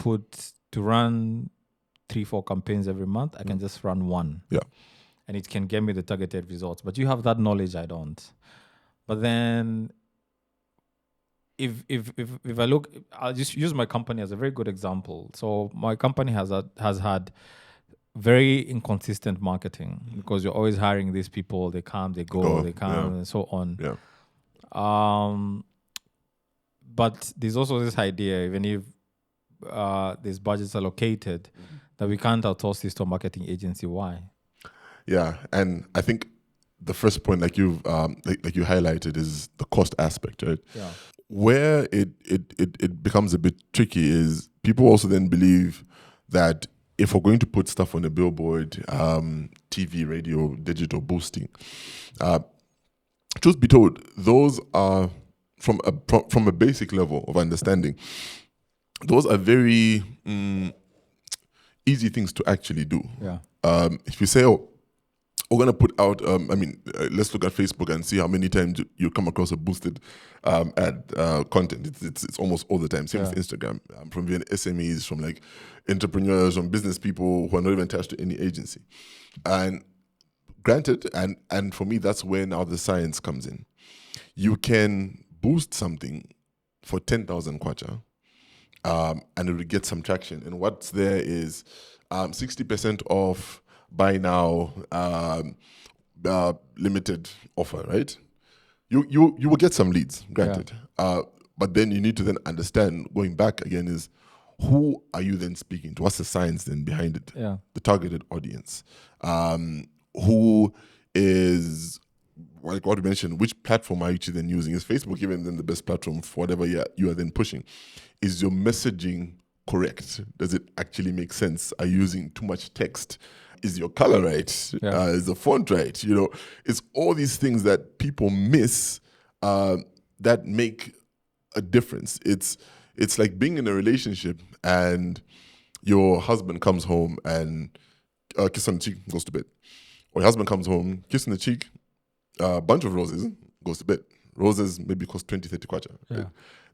run 3-4 campaigns every month. I can just run one. Yeah. And it can get me the targeted results. But you have that knowledge, I don't. But then if I look, I'll just use my company as a very good example. So my company has had very inconsistent marketing because you're always hiring these people. They come, they go, they come, and so on. Yeah. But there's also this idea, even if these budgets are allocated, that we can't outsource this to a marketing agency. Why? Yeah, and I think the first point, like you highlighted, is the cost aspect, right? Yeah. Where it becomes a bit tricky is people also then believe that if we're going to put stuff on a billboard, TV, radio, digital boosting, truth be told, those are from a basic level of understanding. Those are very easy things to actually do. Yeah. If you say, oh, we're going to put out, let's look at Facebook and see how many times you come across a boosted ad content. It's almost all the time. Same with Instagram. From SMEs, from like entrepreneurs, from business people who are not even attached to any agency. And granted, and for me, that's where now the science comes in. You can boost something for 10,000 kwacha, and it will get some traction. And what's there is 60% off, buy now, limited offer, right? You will get some leads, granted. But then you need to then understand, going back again, is who are you then speaking to? What's the science then behind it? Yeah. The targeted audience. Who is, like what you mentioned, which platform are you then using? Is Facebook even then the best platform for whatever you are then pushing? Is your messaging correct? Does it actually make sense? Are you using too much text? Is your color right? Yeah. Is the font right? You know, it's all these things that people miss that make a difference. It's like being in a relationship and your husband comes home and kiss on the cheek, goes to bed. Or your husband comes home, kiss on the cheek, a bunch of roses, goes to bed. Roses maybe cost 20, 30 kwacha. Yeah. Right?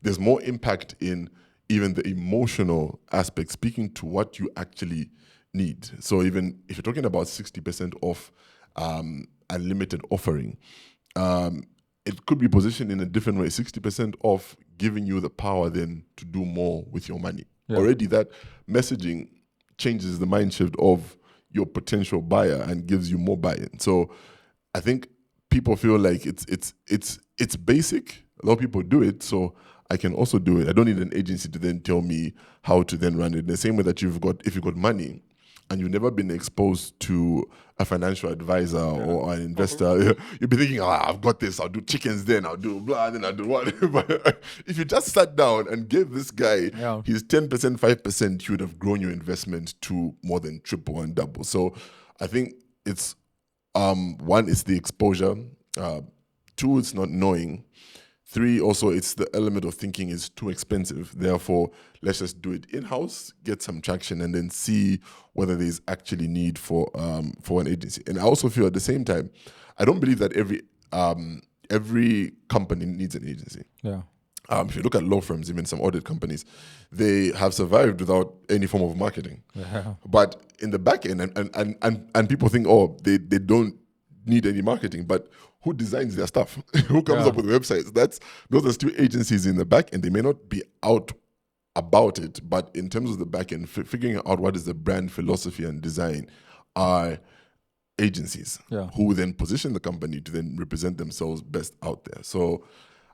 there's more impact in even the emotional aspect, speaking to what you actually need. So even if you're talking about 60% off unlimited offering, it could be positioned in a different way. 60% off, giving you the power then to do more with your money. Yeah. Already that messaging changes the mind shift of your potential buyer and gives you more buy-in. So I think people feel like it's basic. A lot of people do it, so I can also do it. I don't need an agency to then tell me how to then run it. In the same way that if you've got money and you've never been exposed to a financial advisor or an investor, you'll be thinking, I've got this, I'll do chickens then, I'll do blah, then I'll do what. But if you just sat down and gave this guy his 10%, 5%, you would have grown your investment to more than triple and double. So I think it's, one, it's the exposure. Two, it's not knowing. Three, also, it's the element of thinking is too expensive. Therefore, let's just do it in-house, get some traction, and then see whether there's actually need for an agency. And I also feel at the same time, I don't believe that every company needs an agency. Yeah. If you look at law firms, even some audit companies, they have survived without any form of marketing. Yeah. But in the back end, and people think, they don't need any marketing, but who designs their stuff? Who comes up with websites? Those are still agencies in the back end. They may not be out about it, but in terms of the back end, figuring out what is the brand philosophy and design are agencies who then position the company to then represent themselves best out there. So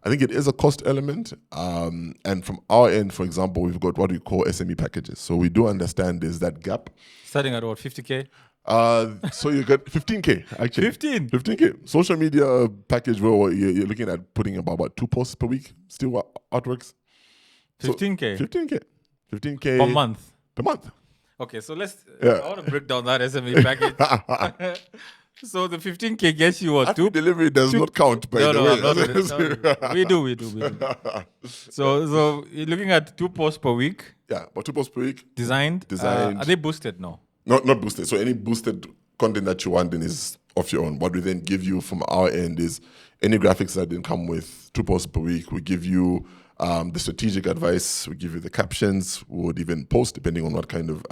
I think it is a cost element. And from our end, for example, we've got what we call SME packages. So we do understand there's that gap. Starting at what, 50K? So you got 15K actually. 15K. Social media package where you're looking at putting about 2 posts per week. Still artworks. 15K. 15K per month. Per month. Okay, so I want to break down that SME package. So the 15K gets you what? Delivery does not count, by the way. We do. So you're looking at 2 posts per week. Yeah, about 2 posts per week. Designed. Are they boosted? No. Not boosted. So any boosted content that you want then is of your own. What we then give you from our end is any graphics that didn't come with 2 posts per week. We give you the strategic advice. We give you the captions. We would even post depending on what kind of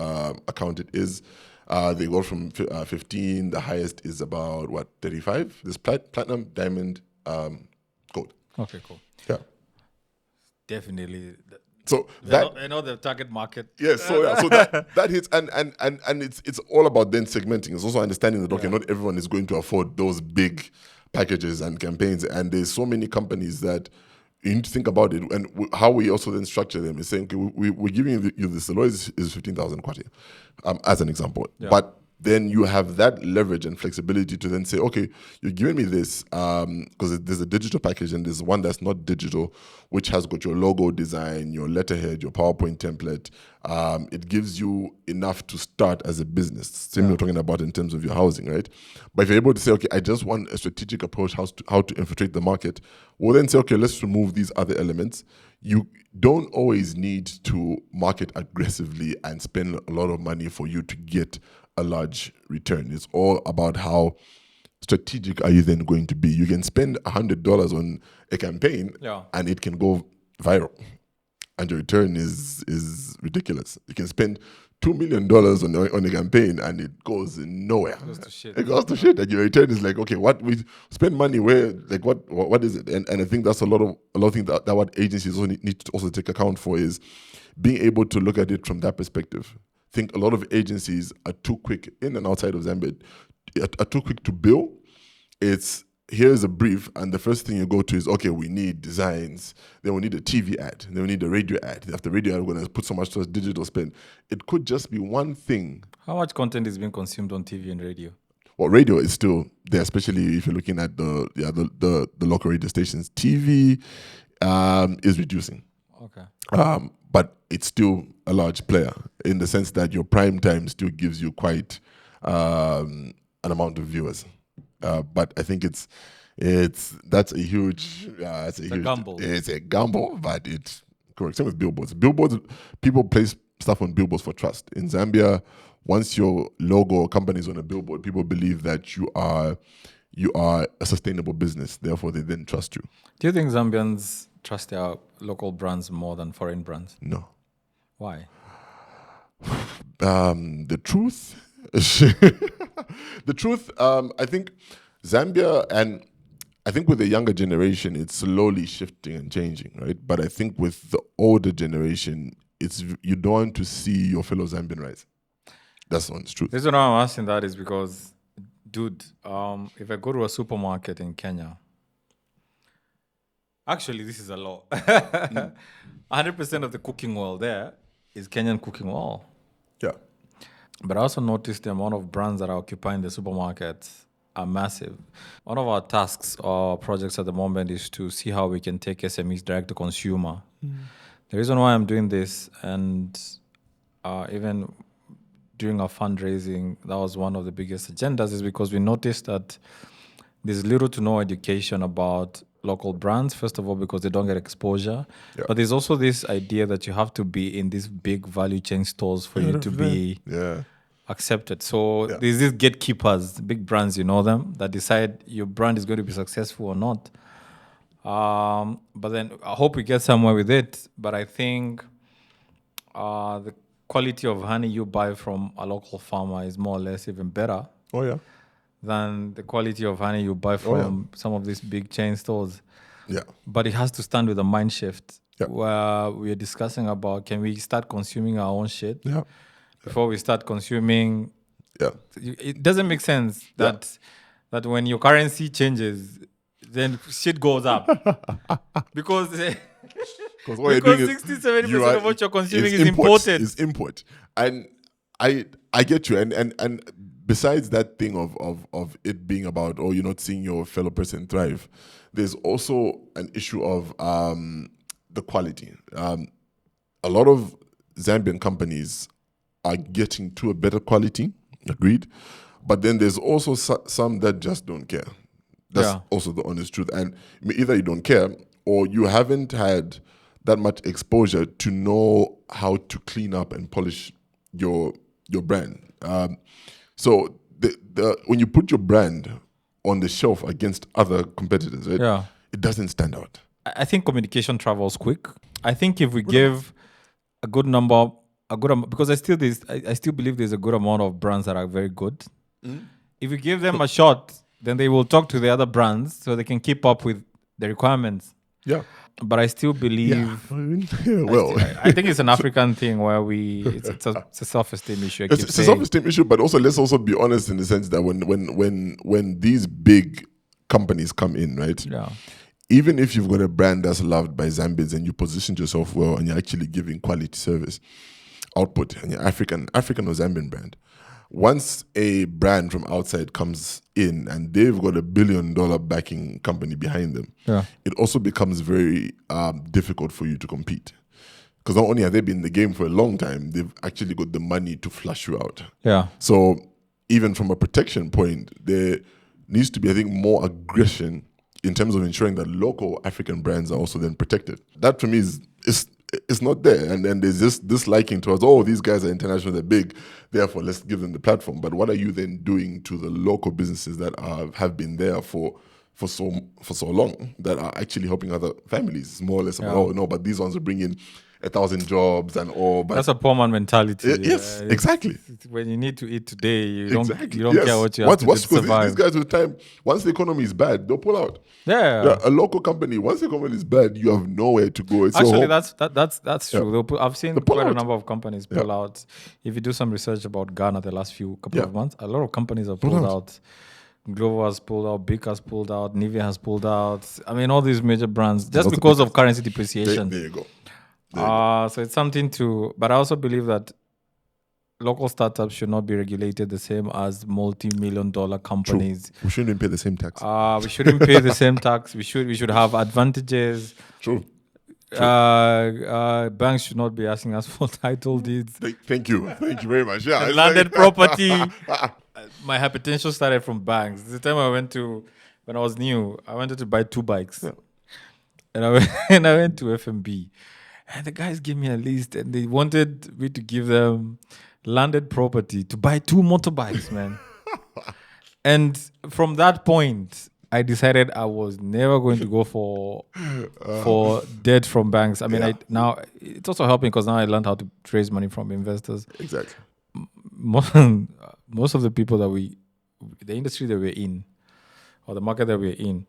account it is. They go from 15. The highest is about 35. There's platinum, diamond, gold. Okay, cool. Yeah, definitely. So I know the target market. Yes, so that hits, and it's all about then segmenting. It's also understanding that not everyone is going to afford those big packages and campaigns, and there's so many companies that you need to think about it, and how we also then structure them is saying, okay, we're giving you this. The law is 15,000 kwacha, as an example, but then you have that leverage and flexibility to then say, okay, you're giving me this because there's a digital package and there's one that's not digital, which has got your logo design, your letterhead, your PowerPoint template. It gives you enough to start as a business. Same we're talking about in terms of your housing, right? But if you're able to say, okay, I just want a strategic approach how to infiltrate the market, we'll then say, okay, let's remove these other elements. You don't always need to market aggressively and spend a lot of money for you to get a large return. It's all about how strategic are you then going to be. You can spend $100 on a campaign and it can go viral, and your return is ridiculous. You can spend $2 million on a campaign and it goes nowhere. It goes to shit. It goes to shit. And your return is like, okay, what we spend money where? Like what is it? And I think that's a lot of things that what agencies also need to also take account for is being able to look at it from that perspective. I think a lot of agencies are too quick in and outside of Zambia, are too quick to bill. It's here's a brief, and the first thing you go to is, okay, we need designs, then we need a TV ad, then we need a radio ad. After radio ad, we're going to put so much towards digital spend. It could just be one thing. How much content is being consumed on TV and radio? Well, radio is still there, especially if you're looking at the local radio stations. TV is reducing. Okay. But it's still a large player in the sense that your prime time still gives you quite an amount of viewers. But I think that's a huge gamble. It's a gamble, but it's correct. Same with billboards. Billboards, people place stuff on billboards for trust. In Zambia, once your logo or company is on a billboard, people believe that you are you are a sustainable business. Therefore, they then trust you. Do you think Zambians trust their local brands more than foreign brands? No. Why? The truth, I think Zambia, and I think with the younger generation, it's slowly shifting and changing, right? But I think with the older generation, you don't want to see your fellow Zambian rise. That's the honest truth. The reason why I'm asking that is because, dude, if I go to a supermarket in Kenya, actually, this is a law. 100% of the cooking oil there is Kenyan cooking oil. Yeah. But I also noticed the amount of brands that are occupying the supermarkets are massive. One of our tasks or projects at the moment is to see how we can take SMEs direct to consumer. The reason why I'm doing this, and even during our fundraising, that was one of the biggest agendas, is because we noticed that there's little to no education about local brands, first of all, because they don't get exposure. Yeah. But there's also this idea that you have to be in these big value chain stores for you to be accepted. So there's these gatekeepers, big brands, you know them, that decide your brand is going to be successful or not. But then I hope we get somewhere with it. But I think the quality of honey you buy from a local farmer is more or less even better. Oh, yeah. Than the quality of honey you buy from some of these big chain stores. Yeah. But it has to stand with a mind shift Yeah. where we are discussing about, can we start consuming our own shit Yeah. before we start consuming? Yeah. It doesn't make sense that when your currency changes, then shit goes up. because what you're doing is 60-70% of what you're consuming is imported. It's import. And I get you. And besides that thing of it being about, oh, you're not seeing your fellow person thrive, there's also an issue of the quality. A lot of Zambian companies are getting to a better quality, agreed. But then there's also some that just don't care. That's also the honest truth. And either you don't care or you haven't had that much exposure to know how to clean up and polish your brand. So when you put your brand on the shelf against other competitors, right, it doesn't stand out. I think communication travels quick. I think if we give a good number, because I still believe there's a good amount of brands that are very good. If we give them a shot, then they will talk to the other brands so they can keep up with the requirements. Yeah. But I still believe. I think it's an African thing where it's a self-esteem issue. It's a self-esteem issue, but also let's also be honest in the sense that when these big companies come in, right? Yeah. Even if you've got a brand that's loved by Zambians and you positioned yourself well and you're actually giving quality service output and you're African or Zambian brand, once a brand from outside comes in and they've got $1 billion backing company behind them, it also becomes very difficult for you to compete. Because not only have they been in the game for a long time, they've actually got the money to flush you out. Yeah. So even from a protection point, there needs to be, I think, more aggression in terms of ensuring that local African brands are also then protected. That for me is not there. And then there's this liking towards, oh, these guys are international, they're big, therefore let's give them the platform. But what are you then doing to the local businesses that have been there for so long, that are actually helping other families? It's more or less about, oh, no, but these ones are bringing 1,000 jobs and all. But that's a poor man mentality. Yes, exactly. When you need to eat today, you don't care what you have to survive. These guys with time, once the economy is bad, they'll pull out. Yeah. A local company, once the economy is bad, you have nowhere to go. Actually, that's true. I've seen quite a out. number of companies pull out. If you do some research about Ghana the last couple of months, a lot of companies have pulled out. Glovo has pulled out, Bic has pulled out, Nivea has pulled out. I mean, all these major brands, just because of currency depreciation. There you go. So it's something but I also believe that local startups should not be regulated the same as multi-million-dollar companies. True. We shouldn't pay the same tax. We shouldn't pay the same tax. We should have advantages. True. Banks should not be asking us for title deeds. Thank you very much. Yeah, landed property. My hypertension started from banks. The time when I was new, I wanted to buy 2 bikes, and I went to FMB. And the guys gave me a list and they wanted me to give them landed property to buy 2 motorbikes, man. And from that point, I decided I was never going to go for debt from banks. I mean, Yeah. now it's also helping because now I learned how to raise money from investors. Exactly. Most of the people the industry that we're in, or the market that we're in,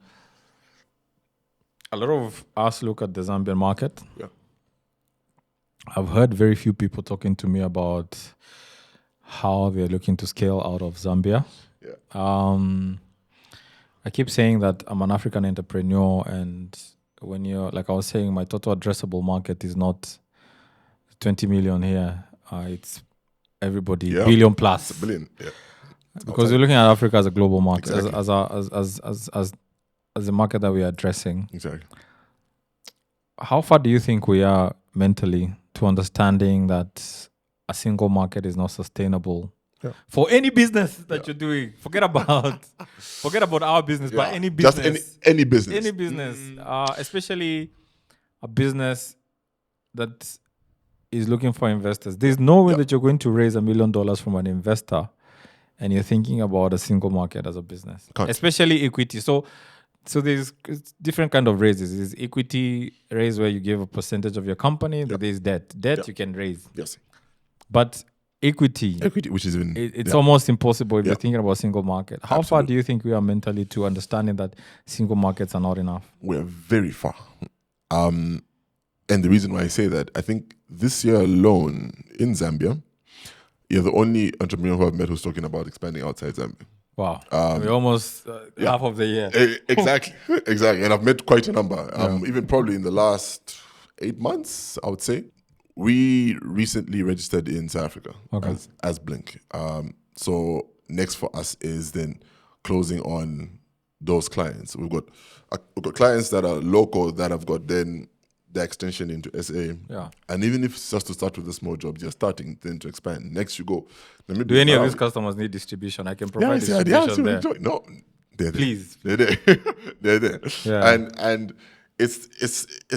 a lot of us look at the Zambian market. Yeah. I've heard very few people talking to me about how they're looking to scale out of Zambia. Yeah. I keep saying that I'm an African entrepreneur, and when you're, like I was saying, my total addressable market is not 20 million here. It's everybody, Yeah. billion plus. It's a billion. Yeah. Because we're looking at Africa as a global market, Exactly. as a market that we are addressing. Exactly. How far do you think we are mentally to understanding that a single market is not sustainable for any business that you're doing? Forget about our business, but any business, just any business, any business, especially a business that is looking for investors. There's no way that you're going to raise $1 million from an investor and you're thinking about a single market as a business, especially equity. So there's different kind of raises. There's equity raise where you give a percentage of your company. There's debt. You can raise. Yes. But equity, which is even it's almost impossible if you're thinking about single market. How Absolutely. far do you think we are mentally to understanding that single markets are not enough? We're very far. And the reason why I say that, I think this year alone in Zambia, you're the only entrepreneur who I've met who's talking about expanding outside Zambia. Wow. We're almost half of the year. Exactly. And I've met quite a number. Even probably in the last 8 months, I would say. We recently registered in South Africa as Blink. So next for us is then closing on those clients. We've got clients that are local that have got then the extension into SA. Yeah. And even if it's just to start with the small jobs, you're starting then to expand. Next you go. Do any of these customers need distribution? I can provide distribution there. No, they're there. Please. They're there. They're there. Yeah. And it's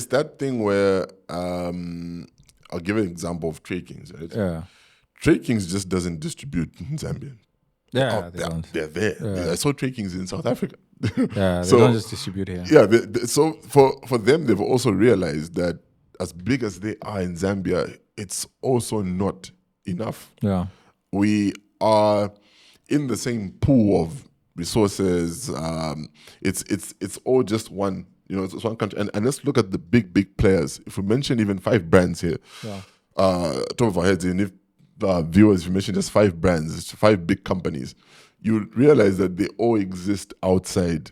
that thing where I'll give an example of Trade Kings, right? Yeah. Trade Kings just doesn't distribute in Zambia. Yeah, they're there. Yeah. I saw Trade Kings in South Africa. Yeah, they don't just distribute here. Yeah, so for them, they've also realized that as big as they are in Zambia, it's also not enough. Yeah. We are in the same pool of resources. It's all just one. It's one country. And let's look at the big players. If we mention even 5 brands here, top of our heads, and if viewers, if you mention just 5 brands, it's 5 big companies, you realize that they all exist outside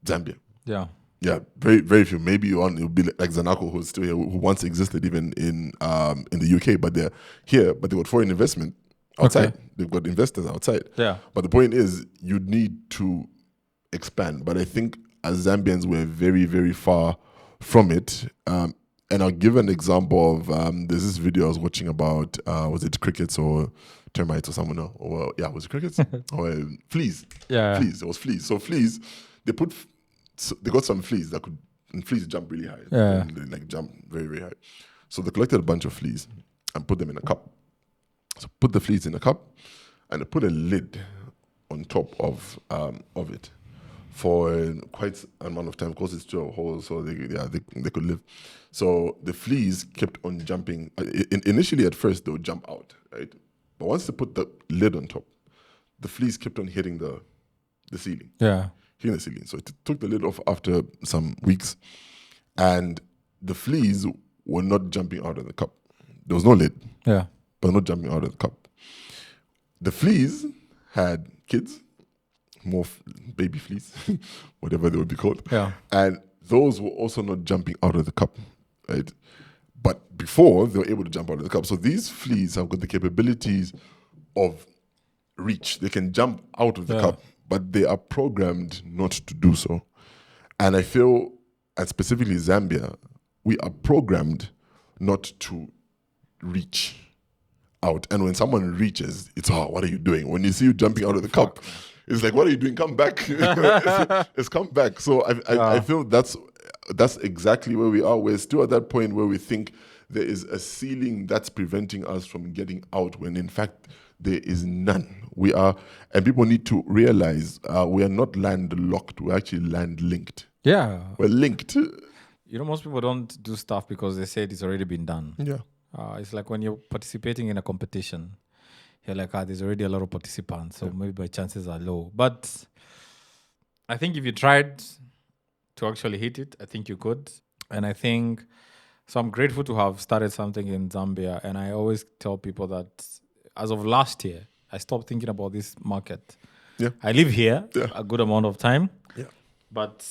Zambia. Yeah. Yeah, very, very few. Maybe it'll be like Zanaco, who's still here, who once existed even in the UK, but they're here, but they got foreign investment outside. Okay. They've got investors outside. Yeah. But the point is, you need to expand. But I think as Zambians, we're very, very far from it. And I'll give an example of, there's this video I was watching about, was it crickets or termites or someone else? Or, was it crickets? Or fleas. Yeah. Fleas, it was fleas. So fleas, they got some fleas and fleas jump really high. Yeah. And they jump very, very high. So they collected a bunch of fleas and put them in a cup. So put the fleas in a cup and they put a lid on top of it for quite an amount of time, because it's still a hole, so they could live. So the fleas kept on jumping. Initially, at first, they would jump out, right? But once they put the lid on top, the fleas kept on hitting the ceiling. Yeah. Hitting the ceiling. So it took the lid off after some weeks, and the fleas were not jumping out of the cup. There was no lid. Yeah. But not jumping out of the cup. The fleas had kids, more baby fleas, whatever they would be called. Yeah. And those were also not jumping out of the cup, right? But before, they were able to jump out of the cup. So these fleas have got the capabilities of reach. They can jump out of the cup, but they are programmed not to do so. And I feel, and specifically Zambia, we are programmed not to reach out. And when someone reaches, it's, what are you doing? When you see you jumping out of the cup, it's like, what are you doing? Come back. It's come back. So I feel that's exactly where we are. We're still at that point where we think there is a ceiling that's preventing us from getting out when in fact there is none. And people need to realize we are not landlocked, we're actually land linked. Yeah. We're linked. Most people don't do stuff because they said it's already been done. Yeah. It's like when you're participating in a competition, you're like, there's already a lot of participants, so maybe my chances are low. But I think if you tried to actually hit it, I think you could. And I think, so I'm grateful to have started something in Zambia. And I always tell people that as of last year, I stopped thinking about this market. Yeah. I live here a good amount of time. Yeah. But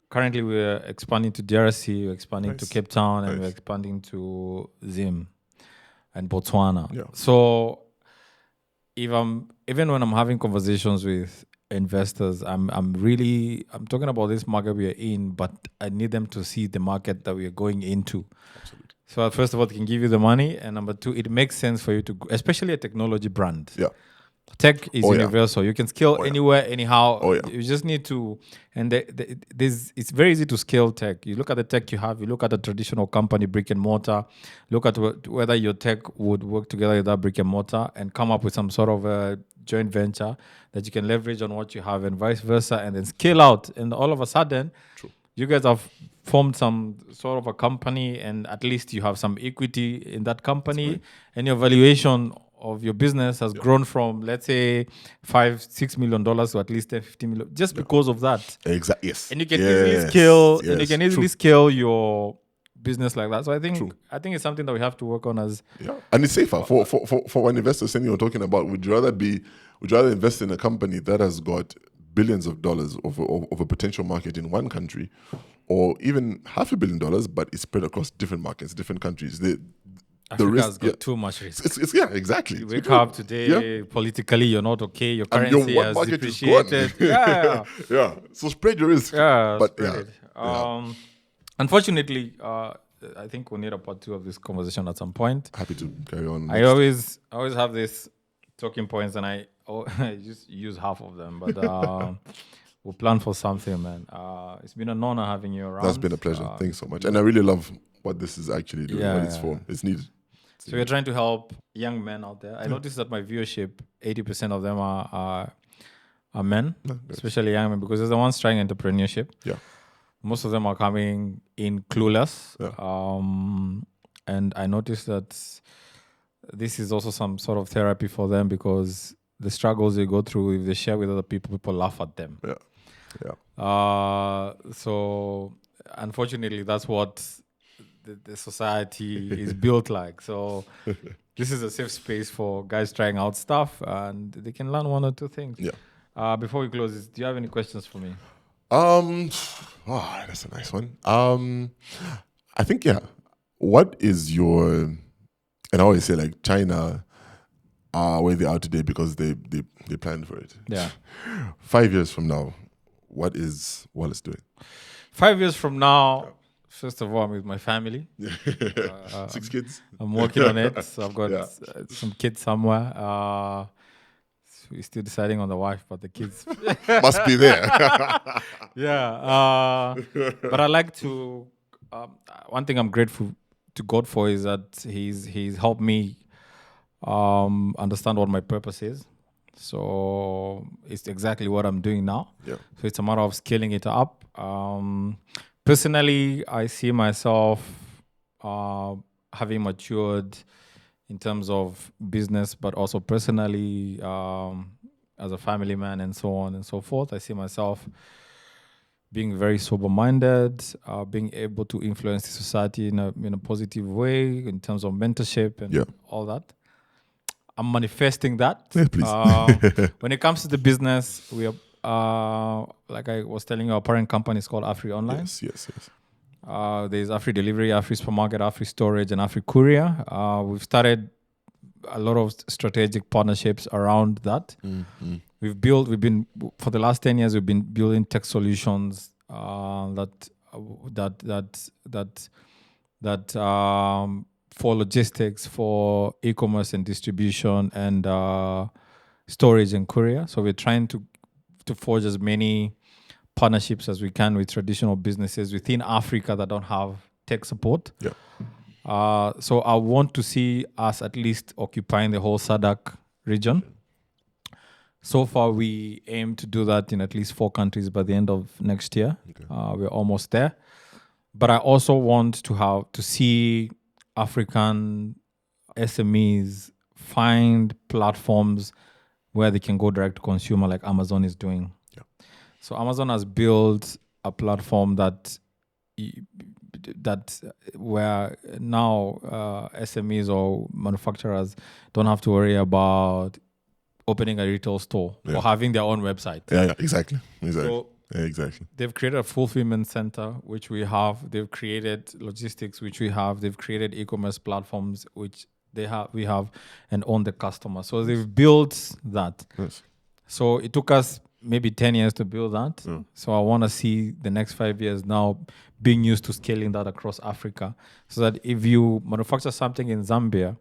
currently we're expanding to DRC, we're expanding to Cape Town, and we're expanding to Zim and Botswana. Yeah. So even when I'm having conversations with investors, I'm talking about this market we are in, but I need them to see the market that we are going into. Absolutely. So first of all, they can give you the money, and number two, it makes sense for you to, especially a technology brand. Yeah. Tech is universal. You can scale anywhere, anyhow. You just need to, and it's very easy to scale tech. You look at the tech you have, you look at a traditional company, brick and mortar, look at whether your tech would work together with that brick and mortar and come up with some sort of a joint venture that you can leverage on what you have and vice versa, and then scale out. And all of a sudden, you guys have formed some sort of a company, and at least you have some equity in that company, and your valuation of your business has grown from, let's say, $5-6 million to at least $50 million, just because of that. Exactly. Yes. And you can easily scale, and you can easily scale your business like that. So I think it's something that we have to work on as. Yeah, and it's safer for an investor. Saying you're talking about, would you rather invest in a company that has got billions of dollars of a potential market in one country, or even $500 million, but it's spread across different markets, different countries? Africa's got too much risk. It's exactly. You wake up today, politically, you're not okay. Your currency has depreciated. Yeah. So spread your risk. Yeah, but spread it. Unfortunately, I think we'll need a part 2 of this conversation at some point. Happy to carry on. I always have these talking points, and I just use half of them. But we'll plan for something, man. It's been an honor having you around. That's been a pleasure. Thanks so much. And I really love what this is actually doing, what it's for. It's needed. So we're trying to help young men out there. I noticed that my viewership, 80% of them are men, especially young men, because they're the ones trying entrepreneurship. Yeah. Most of them are coming in clueless. Yeah. And I noticed that this is also some sort of therapy for them, because the struggles they go through, if they share with other people, people laugh at them. Yeah. So unfortunately, that's what the society is built like. So this is a safe space for guys trying out stuff, and they can learn 1 or 2 things. Yeah. Before we close this, do you have any questions for me? That's a nice one. I think, what is your, and I always say like China are where they are today because they planned for it. Yeah. 5 years from now, what is Wallace doing? 5 years from now, first of all, I'm with my family. 6 kids. I'm working on it. So I've got some kids somewhere. We're still deciding on the wife, but the kids must be there. But I like to. One thing I'm grateful to God for is that He's helped me understand what my purpose is. So it's exactly what I'm doing now. Yeah. So it's a matter of scaling it up. Personally, I see myself having matured in terms of business, but also personally, as a family man and so on and so forth. I see myself being very sober-minded, being able to influence the society in a positive way in terms of mentorship and all that. I'm manifesting that. Yeah, please. When it comes to the business, we are, like I was telling you, our parent company is called Afri Online. Yes. There's Afri Delivery, Afri Supermarket, Afri Storage, and Afri Courier. We've started a lot of strategic partnerships around that. Mm-hmm. For the last 10 years, we've been building tech solutions for logistics, for e-commerce and distribution, and storage and courier. So we're trying to forge as many partnerships as we can with traditional businesses within Africa that don't have tech support. Yeah. So I want to see us at least occupying the whole SADC region. So far, we aim to do that in at least 4 countries by the end of next year. Okay. We're almost there. But I also want to see African SMEs find platforms where they can go direct to consumer, like Amazon is doing. Yeah. So Amazon has built a platform that where now SMEs or manufacturers don't have to worry about opening a retail store or having their own website. Yeah, exactly. So exactly. they've created a fulfillment center, which we have. They've created logistics, which we have. They've created e-commerce platforms, which we have, and own the customer. So they've built that. Yes. So it took us maybe 10 years to build that. Yeah. So I want to see the next 5 years now being used to scaling that across Africa, so that if you manufacture something in Zambia,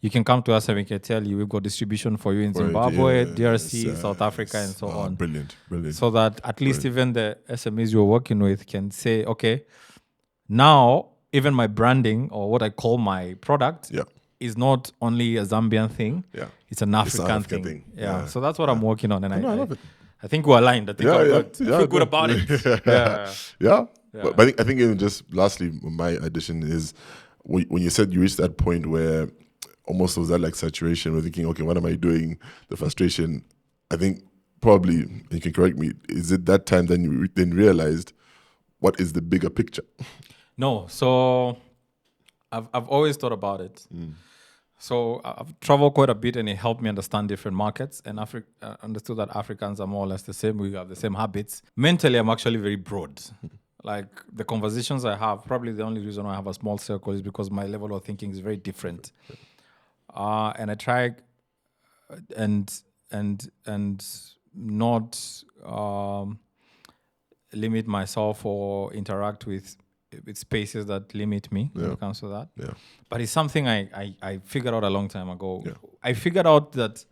you can come to us and we can tell you we've got distribution for you in Zimbabwe, DRC, South Africa, and so on. Brilliant. So that at least even the SMEs you're working with can say, okay, now even my branding or what I call my product is not only a Zambian thing, it's an African thing. Yeah. So that's what I'm working on. And I love it. I think we're aligned. I think I feel good about it. Yeah. But I think even just lastly, my addition is when you said you reached that point where almost was that like saturation, we're thinking, okay, what am I doing? The frustration. I think probably, you can correct me, is it that time then you then realized what is the bigger picture? No. So I've always thought about it. So I've traveled quite a bit, and it helped me understand different markets, and understood that Africans are more or less the same. We have the same habits. Mentally, I'm actually very broad. Like the conversations I have, probably the only reason I have a small circle is because my level of thinking is very different. And I try and not limit myself or interact with spaces that limit me when it comes to that. Yeah. But it's something I figured out a long time ago. Yeah. I figured out that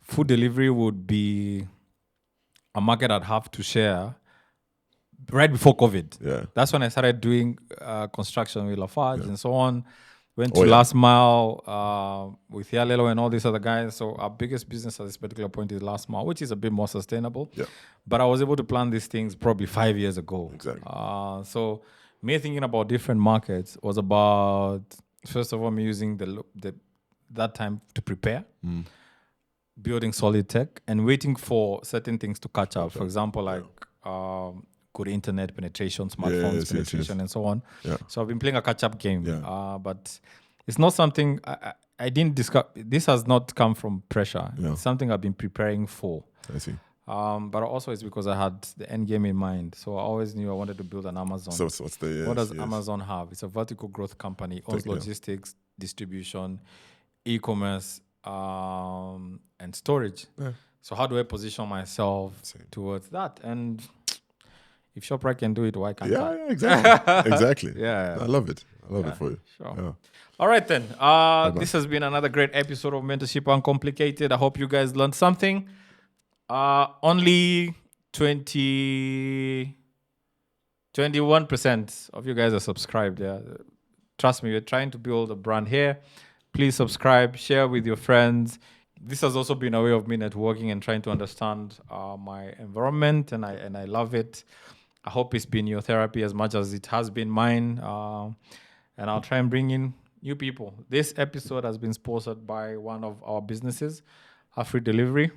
food delivery would be a market I'd have to share right before COVID. Yeah. That's when I started doing construction with Lafarge and so on. Went to Last Mile with Yalelo and all these other guys. So our biggest business at this particular point is Last Mile, which is a bit more sustainable. Yeah. But I was able to plan these things probably 5 years ago. Exactly. So me thinking about different markets was about, first of all, me using that time to prepare, building solid tech, and waiting for certain things to catch up. For example, like good internet penetration, smartphones penetration, and so on. Yeah. So I've been playing a catch-up game. Yeah. But it's not something I didn't discuss. This has not come from pressure. Yeah. It's something I've been preparing for. I see. But also it's because I had the end game in mind. So I always knew I wanted to build an Amazon. So what does Amazon have? It's a vertical growth company, owns logistics, distribution, e-commerce, and storage. Yeah. So how do I position myself towards that? And if ShopRite can do it, why can't I? Yeah, exactly. Exactly. Yeah. I love it. I love it for you. Sure. Yeah. All right, then. This has been another great episode of Mentorship Uncomplicated. I hope you guys learned something. Only 21% of you guys are subscribed. Yeah. Trust me, we're trying to build a brand here. Please subscribe, share with your friends. This has also been a way of me networking and trying to understand my environment, and I love it. I hope it's been your therapy as much as it has been mine. And I'll try and bring in new people. This episode has been sponsored by one of our businesses, Free Delivery.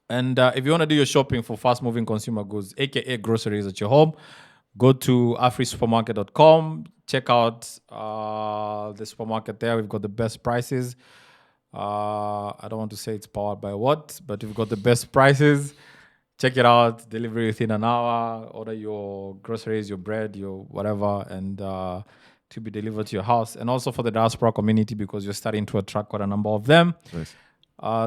And if you want to do your shopping for fast-moving consumer goods, aka groceries at your home, go to afrisupermarket.com. Check out the supermarket there. We've got the best prices. I don't want to say it's powered by what, but we've got the best prices. Check it out. Delivery within an hour. Order your groceries, your bread, your whatever, and to be delivered to your house. And also for the diaspora community, because you're starting to attract quite a number of them. Nice.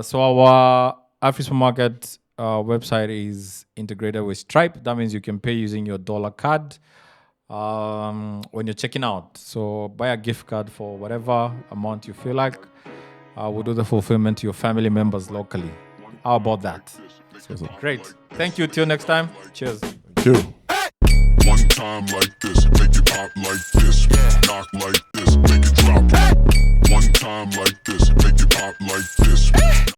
So our AfriSupermarket website is integrated with Stripe. That means you can pay using your dollar card when you're checking out. So buy a gift card for whatever amount you feel like. We'll do the fulfillment to your family members locally. How about that? Great. Thank you. Till next time. Cheers. Thank you. One time like this, make it pop like this, knock like this, make it time like this, make it pop like